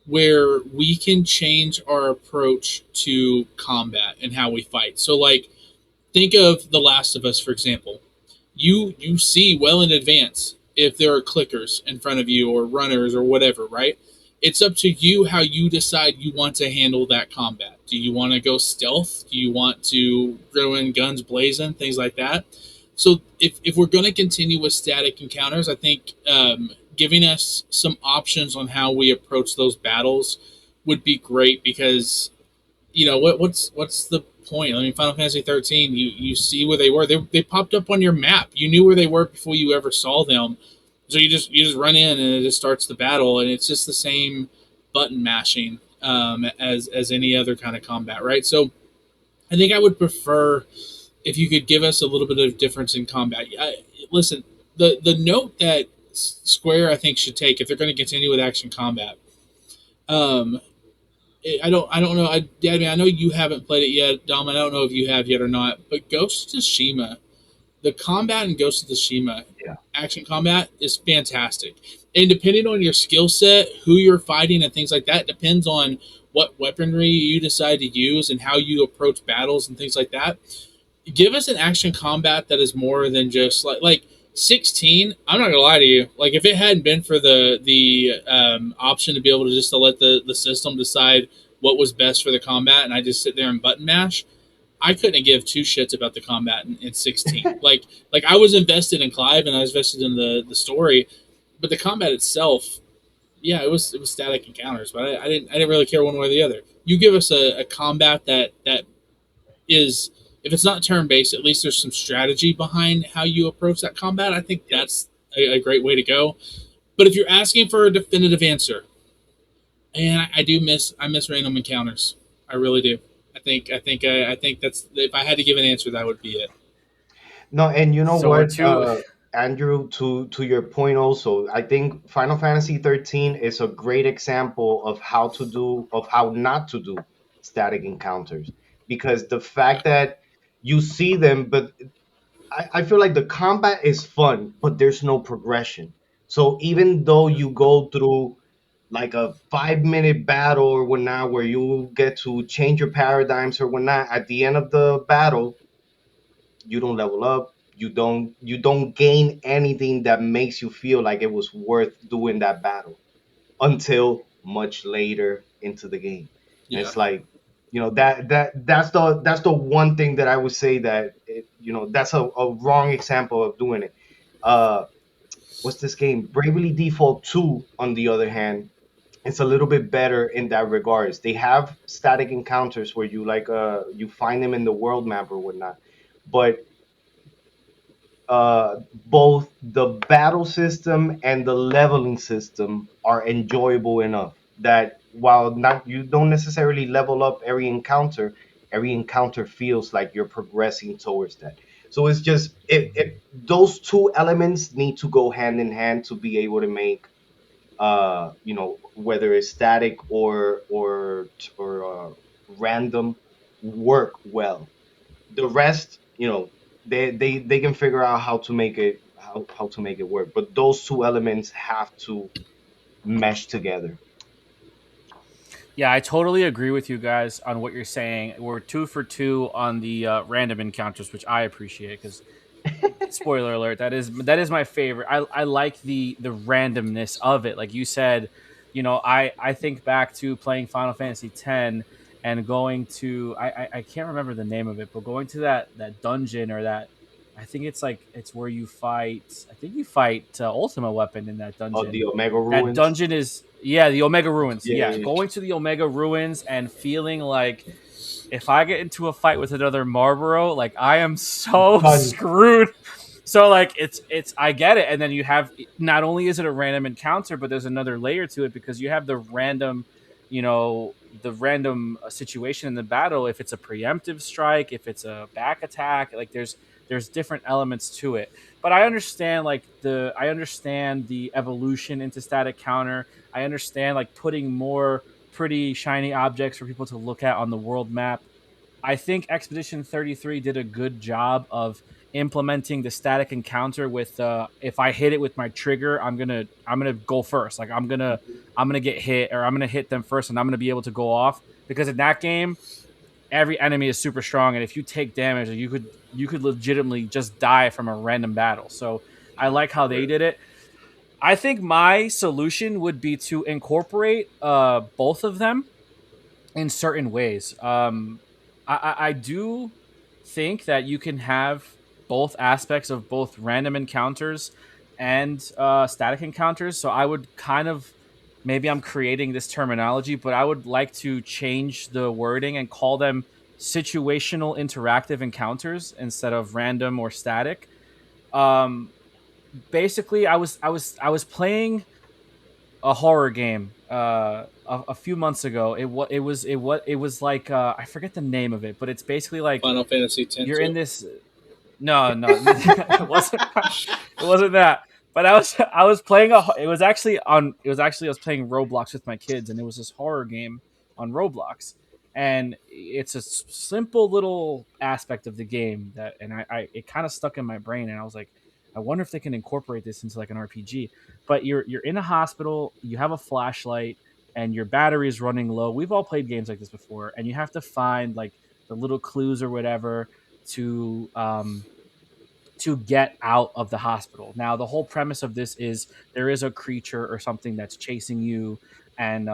where we can change our approach to combat and how we fight. So like think of The Last of Us, for example. You see well in advance if there are clickers in front of you or runners or whatever, right? It's up to you how you decide you want to handle that combat. Do you want to go stealth? Do you want to go in guns blazing, things like that? So if we're going to continue with static encounters, I think giving us some options on how we approach those battles would be great because what's the point? I mean, Final Fantasy 13, you see where they were. They popped up on your map. You knew where they were before you ever saw them. So you just run in and it just starts the battle, and it's just the same button mashing as any other kind of combat, right? So I think I would prefer if you could give us a little bit of difference in combat. Listen, the note that Square I think should take if they're going to continue with action combat. Um, I don't know. I mean, I know you haven't played it yet, Dom. I don't know if you have yet or not. But Ghost of Tsushima, the combat in Ghost of Tsushima, Yeah. action combat is fantastic. And depending on your skill set, who you're fighting, and things like that, depends on what weaponry you decide to use and how you approach battles and things like that. Give us an action combat that is more than just like 16. I'm not gonna lie to you. Like if it hadn't been for the option to be able to just to let the system decide what was best for the combat, and I just sit there and button mash, I couldn't give two shits about the combat in 16. Like I was invested in Clive and I was invested in the story, but the combat itself, yeah, it was static encounters, but I didn't really care one way or the other. You give us a combat that is, if it's not turn based, at least there's some strategy behind how you approach that combat. I think Yep. that's a great way to go. But if you're asking for a definitive answer, and I miss random encounters. I really do. I think that's, if I had to give an answer, that would be it. No, and you know So we're what, two. Andrew, to your point also, I think Final Fantasy 13 is a great example of how not to do static encounters, because the Yeah, fact that you see them, but I feel like the combat is fun, but there's no progression. So even though you go through like a 5 minute battle or whatnot, where you get to change your paradigms or whatnot, at the end of the battle, you don't level up. You don't gain anything that makes you feel like it was worth doing that battle until much later into the game. And yeah. it's like, that's the one thing that I would say that that's a wrong example of doing it. Uh, what's this game? Bravely Default 2, on the other hand, it's a little bit better in that regards. They have static encounters where you find them in the world map or whatnot, but both the battle system and the leveling system are enjoyable enough that while not you don't necessarily level up every encounter feels like you're progressing towards that. So it's just it those two elements need to go hand in hand to be able to make whether it's static or random work well. The rest, they can figure out how to make it work, but those two elements have to mesh together. Yeah, I totally agree with you guys on what you're saying. We're two for two on the random encounters, which I appreciate because spoiler alert, that is my favorite. I like the randomness of it. Like you said, I think back to playing Final Fantasy X and going to I can't remember the name of it, but going to that dungeon or that, I think it's like it's where you fight. I think you fight Ultima Weapon in that Or dungeon. the Omega That Ruins. dungeon is, yeah, the Omega Ruins. Yeah, Yeah, yeah, going to the Omega Ruins and feeling like if I get into a fight with another Marlboro, like I am so done. screwed. So like it's I get it, and then you have, not only is it a random encounter, but there's another layer to it because you have the random situation in the battle. If it's a preemptive strike, if it's a back attack, like there's different elements to it. But I understand the evolution into static counter. I understand like putting more pretty shiny objects for people to look at on the world map. I think Expedition 33 did a good job of implementing the static encounter with if I hit it with my trigger, I'm gonna go first. Like I'm gonna get hit, or I'm gonna hit them first, and I'm gonna be able to go off because in that game every enemy is super strong, and if you take damage, you could legitimately just die from a random battle. So I like how they did it. I think my solution would be to incorporate both of them in certain ways. I do think that you can have both aspects of both random encounters and static encounters. So I would kind of, maybe I'm creating this terminology, but I would like to change the wording and call them situational interactive encounters instead of random or static. Um, Basically, I was playing a horror game a few months ago. It was like I forget the name of it, but it's basically like Final Fantasy you're 2. in this. No, no, it wasn't that. But I was playing a. It was actually I was playing Roblox with my kids, and it was this horror game. on Roblox, and it's a simple little aspect of the game that, and I it kind of stuck in my brain, and I was like, I wonder if they can incorporate this into like an RPG. But you're in a hospital, you have a flashlight, and your battery is running low. We've all played games like this before, and you have to find like the little clues or whatever to to get out of the hospital. Now, the whole premise of this is there is a creature or something that's chasing you, and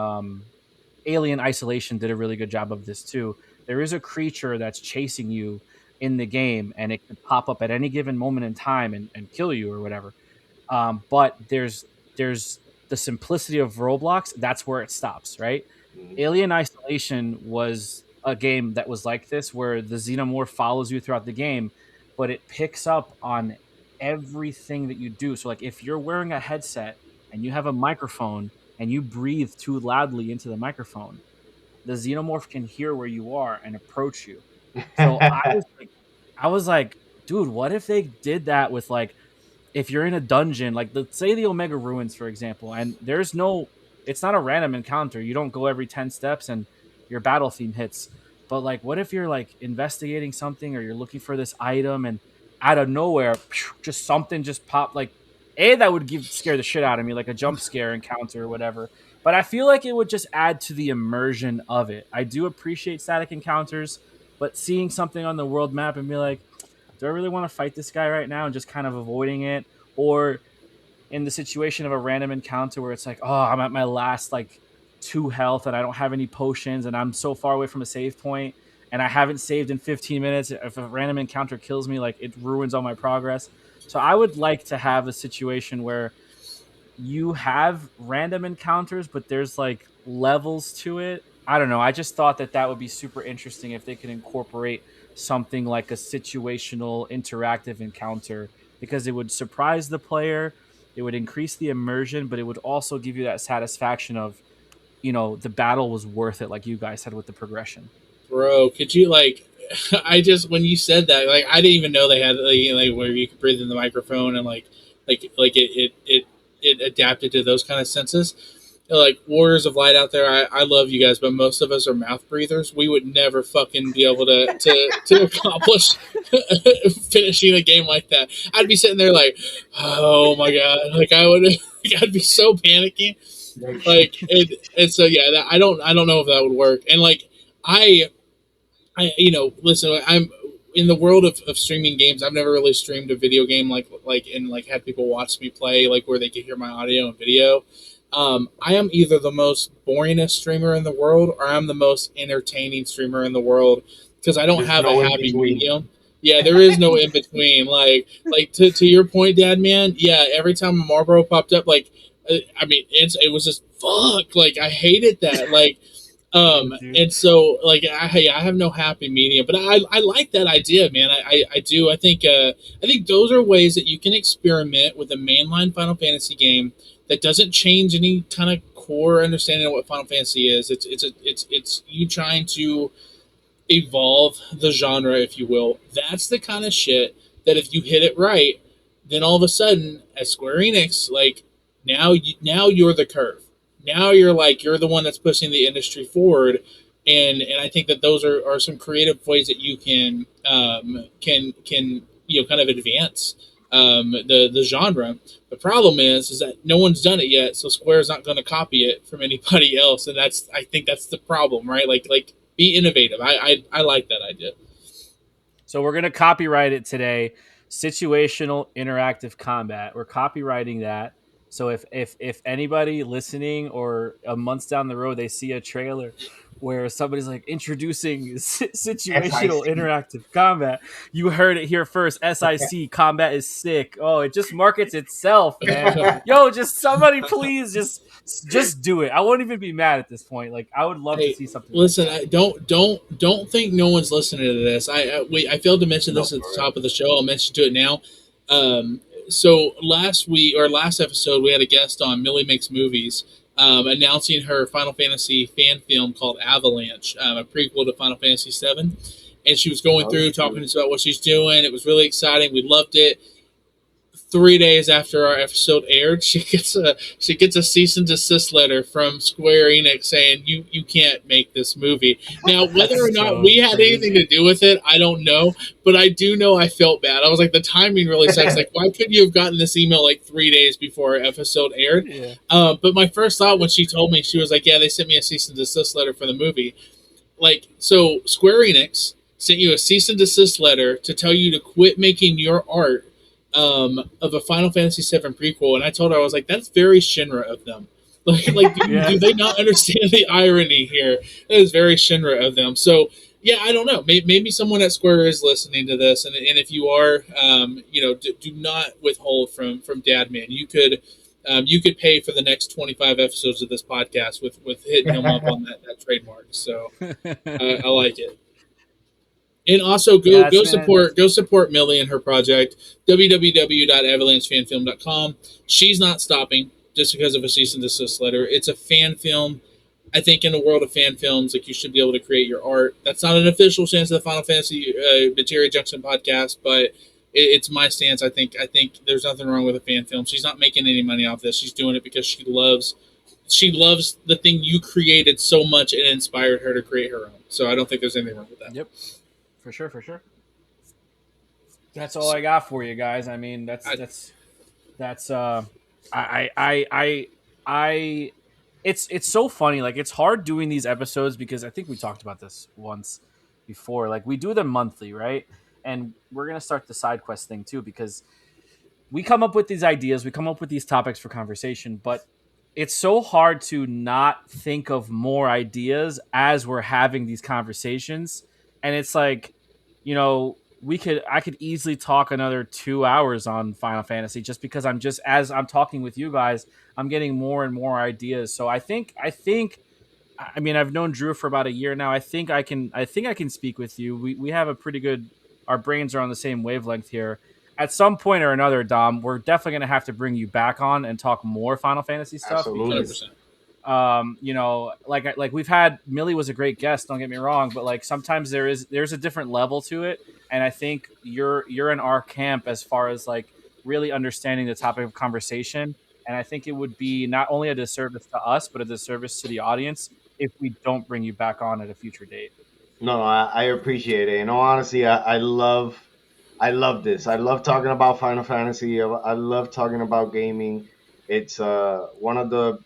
Alien Isolation did a really good job of this too. There is a creature that's chasing you in the game, and it could pop up at any given moment in time and kill you or whatever. But there's the simplicity of Roblox. That's where it stops, right? Mhm. Alien Isolation was a game that was like this, where the xenomorph follows you throughout the game, but it picks up on everything that you do. So, like, if you're wearing a headset and you have a microphone and you breathe too loudly into the microphone, the xenomorph can hear where you are and approach you. So I was like, dude, what if they did that with like if you're in a dungeon, like let's say the Omega Ruins, for example, and there's no, it's not a random encounter. You don't go every 10 steps and your battle theme hits. But like, what if you're like investigating something or you're looking for this item and out of nowhere, just something just popped like, that would scare the shit out of me, like a jump scare encounter or whatever. But I feel like it would just add to the immersion of it. I do appreciate static encounters, but seeing something on the world map and be like, do I really want to fight this guy right now and just kind of avoiding it? Or in the situation of a random encounter where it's like, oh, I'm at my last like 2 health and I don't have any potions and I'm so far away from a save point and I haven't saved in 15 minutes. If a random encounter kills me, like it ruins all my progress. So I would like to have a situation where you have random encounters, but there's like levels to it. I don't know. I just thought that that would be super interesting if they could incorporate something like a situational interactive encounter because it would surprise the player, it would increase the immersion, but it would also give you that satisfaction of, the battle was worth it, like you guys said with the progression. Bro, could you like? I just when you said that, like, I didn't even know they had like where you could breathe in the microphone and like it adapted to those kind of senses. Like Warriors of Light out there, I love you guys, but most of us are mouth breathers. We would never fucking be able to accomplish finishing a game like that. I'd be sitting there like, oh my god, like I would, I'd be so panicking. Like and so yeah, I don't know if that would work. And like I listen, I'm in the world of streaming games. I've never really streamed a video game and like had people watch me play like where they could hear my audio and video. I am either the most boringest streamer in the world or I'm the most entertaining streamer in the world because I don't There's have a no in happy between. medium. Yeah, there is no in between. Like to your point, Dad, man. Yeah, every time a Marlboro popped up, like, I mean, it was just fuck. Like I hated that. Like Yeah, dude. and so like I have no happy medium, but I like that idea, man. I do. I think those are ways that you can experiment with a mainline Final Fantasy game that doesn't change any kind of core understanding of what Final Fantasy is. It's you trying to evolve the genre, if you will. That's the kind of shit that if you hit it right, then all of a sudden, at Square Enix, like now you're the curve. Now you're the one that's pushing the industry forward, and I think that those are some creative ways that you can kind of advance the genre. The problem is that no one's done it yet, so Square's not going to copy it from anybody else, and I think that's the problem, right? Like be innovative. I like that idea. So we're gonna copyright it today. Situational interactive combat. We're copywriting that. So if anybody listening or a months down the road they see a trailer where somebody's like introducing situational SIC. interactive combat, you heard it here first. SIC combat is sick. Oh, it just markets itself, man. Yo, just somebody please just do it. I won't even be mad at this point. Like I would love to Hey, see something like listen, that. don't think no one's listening to this. I failed to mention No, this at for the real. top of the show. I'll mention to it now. So last week or last episode, we had a guest on Millie Makes Movies, announcing her Final Fantasy fan film called Avalanche, a prequel to Final Fantasy VII. And she was going Oh, through talking to shoot. us about what she's doing. It was really exciting. We loved it. 3 days after our episode aired, she gets a cease and desist letter from Square Enix saying you can't make this movie. Now, whether That's or not we so had anything to crazy. do with it, I don't know, but I do know I felt bad. I was like, the timing really sucks. Like, why couldn't you have gotten this email like 3 days before our episode aired? Yeah. But my first thought when she told me, she was like, "Yeah, they sent me a cease and desist letter for the movie." Like, so Square Enix sent you a cease and desist letter to tell you to quit making your art of a Final Fantasy VII prequel, and I told her, I was like, that's very Shinra of them. Like, Yeah. do they not understand the irony here? That is very Shinra of them. So yeah, I don't know. Maybe someone at Square is listening to this, and if you are, do not withhold from Dad Man. You could pay for the next 25 episodes of this podcast with hitting him up on that trademark. So I like it. And also Yeah, go that's support Millie and her project, www.avalanchefanfilm.com. She's not stopping just because of a cease and desist letter. It's a fan film. I think in the world of fan films, like, you should be able to create your art. That's not an official stance of the Final Fantasy Materia Junction podcast, but it's my stance. I think there's nothing wrong with a fan film. She's not making any money off this. She's doing it because she loves the thing you created so much, and it inspired her to create her own. So I don't think there's anything wrong with that. Yep, for sure, for sure. That's all So, I got for you guys. I mean, I, that's I it's so funny. Like, it's hard doing these episodes because I think we talked about this once before. Like, we do them monthly, right? And we're gonna start the side quest thing too, because we come up with these ideas, we come up with these topics for conversation, but it's so hard to not think of more ideas as we're having these conversations. And it's like, I could easily talk another 2 hours on Final Fantasy, just because I'm just, as I'm talking with you guys, I'm getting more and more ideas. So I mean, I've known Drew for about a year now. I think I can speak with you. We have a pretty good, our brains are on the same wavelength here. At some point or another, Dom, we're definitely going to have to bring you back on and talk more Final Fantasy stuff, Absolutely. because 100%. like we've had, Millie was a great guest, don't get me wrong, but like sometimes there's a different level to it. And I think you're in our camp as far as like really understanding the topic of conversation. And I think it would be not only a disservice to us, but a disservice to the audience if we don't bring you back on at a future date. No, I appreciate it. In all honesty, I love this. I love talking about Final Fantasy. I love talking about gaming. It's one of the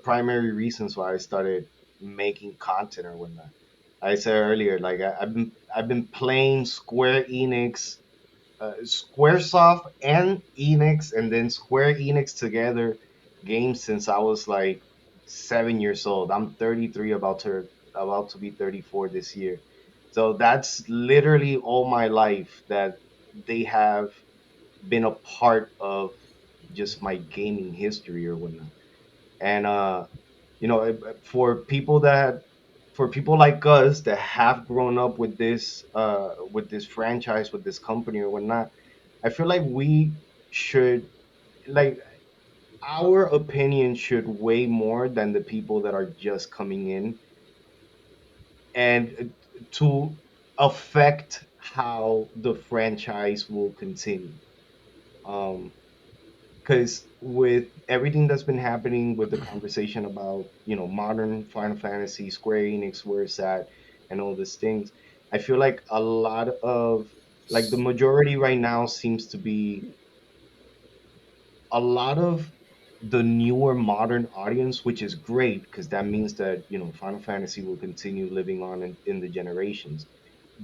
primary reasons why I started making content or whatnot. I said earlier, like, I've been playing Squaresoft and Enix, and then Square Enix together games since I was like 7 years old. I'm 33, about to be 34 this year. So that's literally all my life that they have been a part of just my gaming history or whatnot. And for people like us that have grown up with this franchise, with this company or whatnot, I feel like we should, like, our opinion should weigh more than the people that are just coming in, and to affect how the franchise will continue. Um, because with everything that's been happening with the conversation about modern Final Fantasy, Square Enix, where it's at, and all these things, I feel like a lot of, like, the majority right now seems to be a lot of the newer modern audience, which is great because that means that Final Fantasy will continue living on in the generations.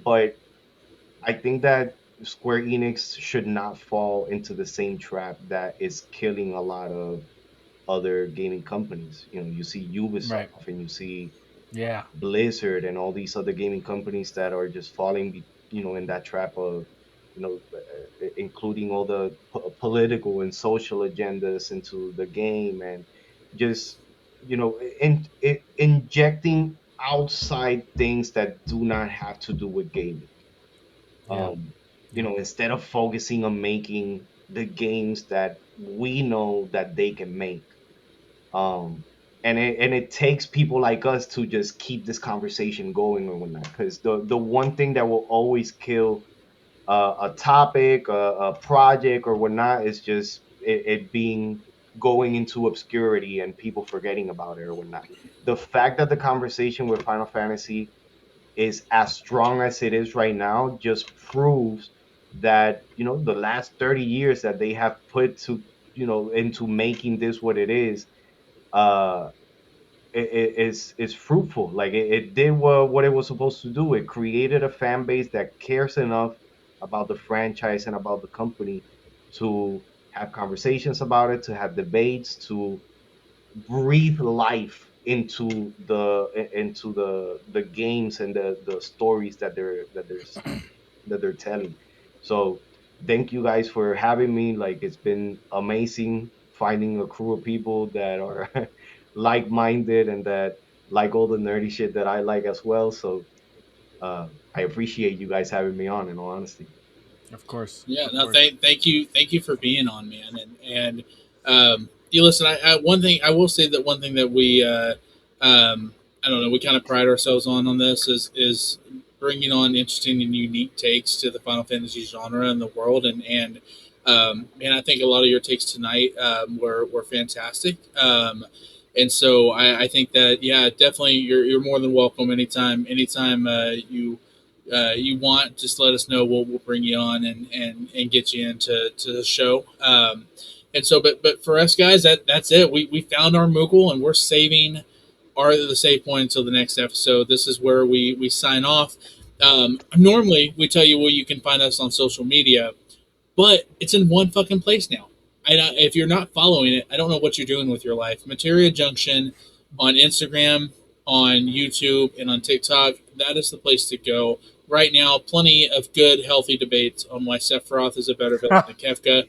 But I think that Square Enix should not fall into the same trap that is killing a lot of other gaming companies. You see Right. Ubisoft and you see Yeah. Blizzard and all these other gaming companies that are just falling, in that trap of, including all the political and social agendas into the game, and just, injecting outside things that do not have to do with gaming. Yeah. Um, Yeah. instead of focusing on making the games that we know that they can make. um and it takes people like us to just keep this conversation going or whatnot, because the one thing that will always kill a topic, a project, or whatnot. It's just it being going into obscurity and people forgetting about it or whatnot. The fact that the conversation with Final Fantasy is as strong as it is right now just proves that the last 30 years that they have put to into making this what it uh is fruitful. Like it did what it was supposed to do. It created a fan base that cares enough about the franchise and about the company to have conversations about it, to have debates, to breathe life into the games and the stories that they're telling. So thank you guys for having me. Like it's been amazing finding a crew of people that are like-minded and that like all the nerdy shit that I like as well. So I appreciate you guys having me on, in all honesty. Of course, Yeah, of no, course. thank you for being on, man. And you listen. One thing I will say that one thing that we, I don't know, we kind of pride ourselves on this is bringing on interesting and unique takes to the Final Fantasy genre and the world. And I think a lot of your takes tonight were fantastic. And so I think that yeah, definitely you're more than welcome anytime you want, just let us know. We'll bring you on and get you into to the show. And so, but for us guys, that's it. We found our Moogle and we're saving the save point until the next episode. This is where we sign off. Normally, we tell you where you can find us on social media, but it's in one fucking place now. If you're not following it, I don't know what you're doing with your life. Materia Junction on Instagram, on YouTube, and on TikTok. That is the place to go. Right now, plenty of good, healthy debates on why Sephiroth is a better villain than Kefka.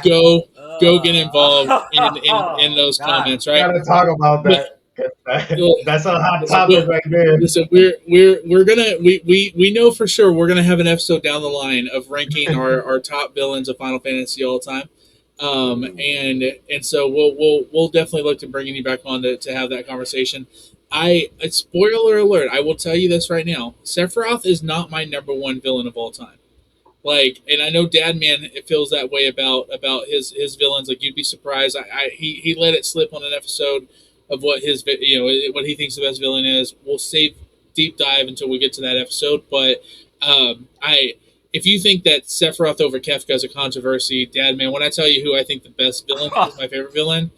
go go get involved in Oh those God. comments, right? Gotta talk about But that. 'Cause well, that's a hot listen, topic right there. listen, we're gonna we know for sure we're gonna have an episode down the line of ranking our top villains of Final Fantasy all time. And so we'll definitely look to bringing you back on to have that conversation. Spoiler alert, I will tell you this right now. Sephiroth is not my number one villain of all time. Like, and I know Dad Man it feels that way about his villains. Like, you'd be surprised. He let it slip on an episode of what what he thinks the best villain is. We'll save deep dive until we get to that episode. But I if you think that Sephiroth over Kefka is a controversy, Dad Man, when I tell you who I think the best villain is, my favorite villain,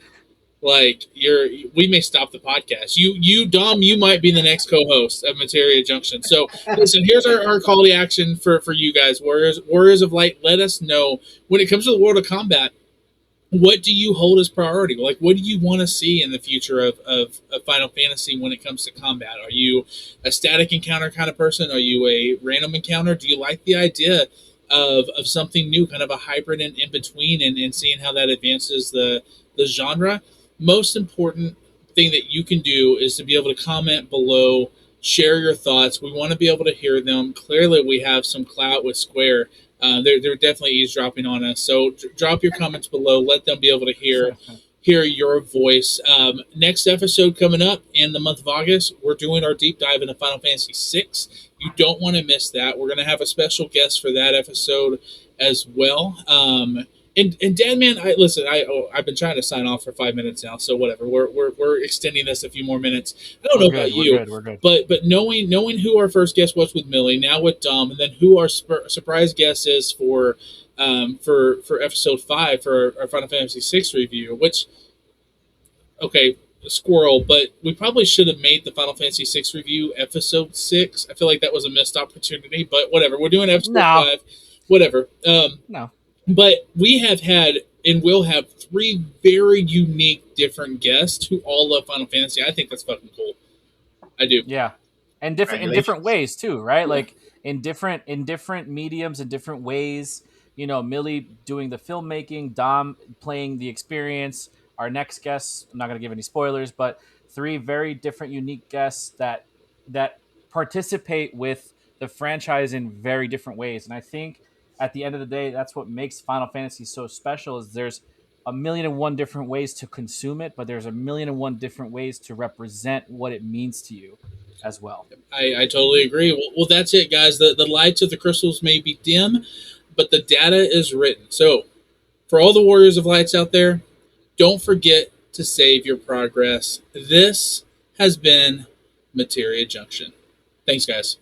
like we may stop the podcast. You Dom, you might be the next co-host of Materia Junction. So listen, here's our call to action for you guys, Warriors of Light. Let us know when it comes to the world of combat. What do you hold as priority? Like, what do you want to see in the future of Final Fantasy when it comes to combat? Are you a static encounter kind of person? Are you a random encounter? Do you like the idea of something new, kind of a hybrid in between, and seeing how that advances the genre? Most important thing that you can do is to be able to comment below, share your thoughts. We want to be able to hear them. Clearly, we have some clout with Square. They're definitely eavesdropping on us. So drop your comments below. Let them be able to hear your voice. Next episode coming up in the month of August, we're doing our deep dive into Final Fantasy VI. You don't want to miss that. We're going to have a special guest for that episode as well. And Dan, man, I've been trying to sign off for 5 minutes now, so whatever. We're extending this a few more minutes. I don't We're know about good. We're you, good. We're good. but knowing who our first guest was with Millie, now with Dom, and then who our surprise guest is for episode 5 for our Final Fantasy VI review. Which, okay, squirrel, but we probably should have made the Final Fantasy VI review episode 6. I feel like that was a missed opportunity, but whatever. We're doing episode No. 5, whatever. No. But we have had and will have 3 very unique, different guests who all love Final Fantasy. I think that's fucking cool. I do. Yeah, and different Congratulations. ways too, right? Yeah. Like in different mediums in different ways. You know, Millie doing the filmmaking, Dom playing the experience. Our next guests, I'm not going to give any spoilers, but 3 very different, unique guests that participate with the franchise in very different ways. And I think at the end of the day, that's what makes Final Fantasy so special. Is there's a million and one different ways to consume it, but there's a million and one different ways to represent what it means to you. as well. I totally agree. Well, that's it, guys. The lights of the crystals may be dim, but the data is written. So, for all the warriors of lights out there, don't forget to save your progress. This has been Materia Junction. Thanks, guys.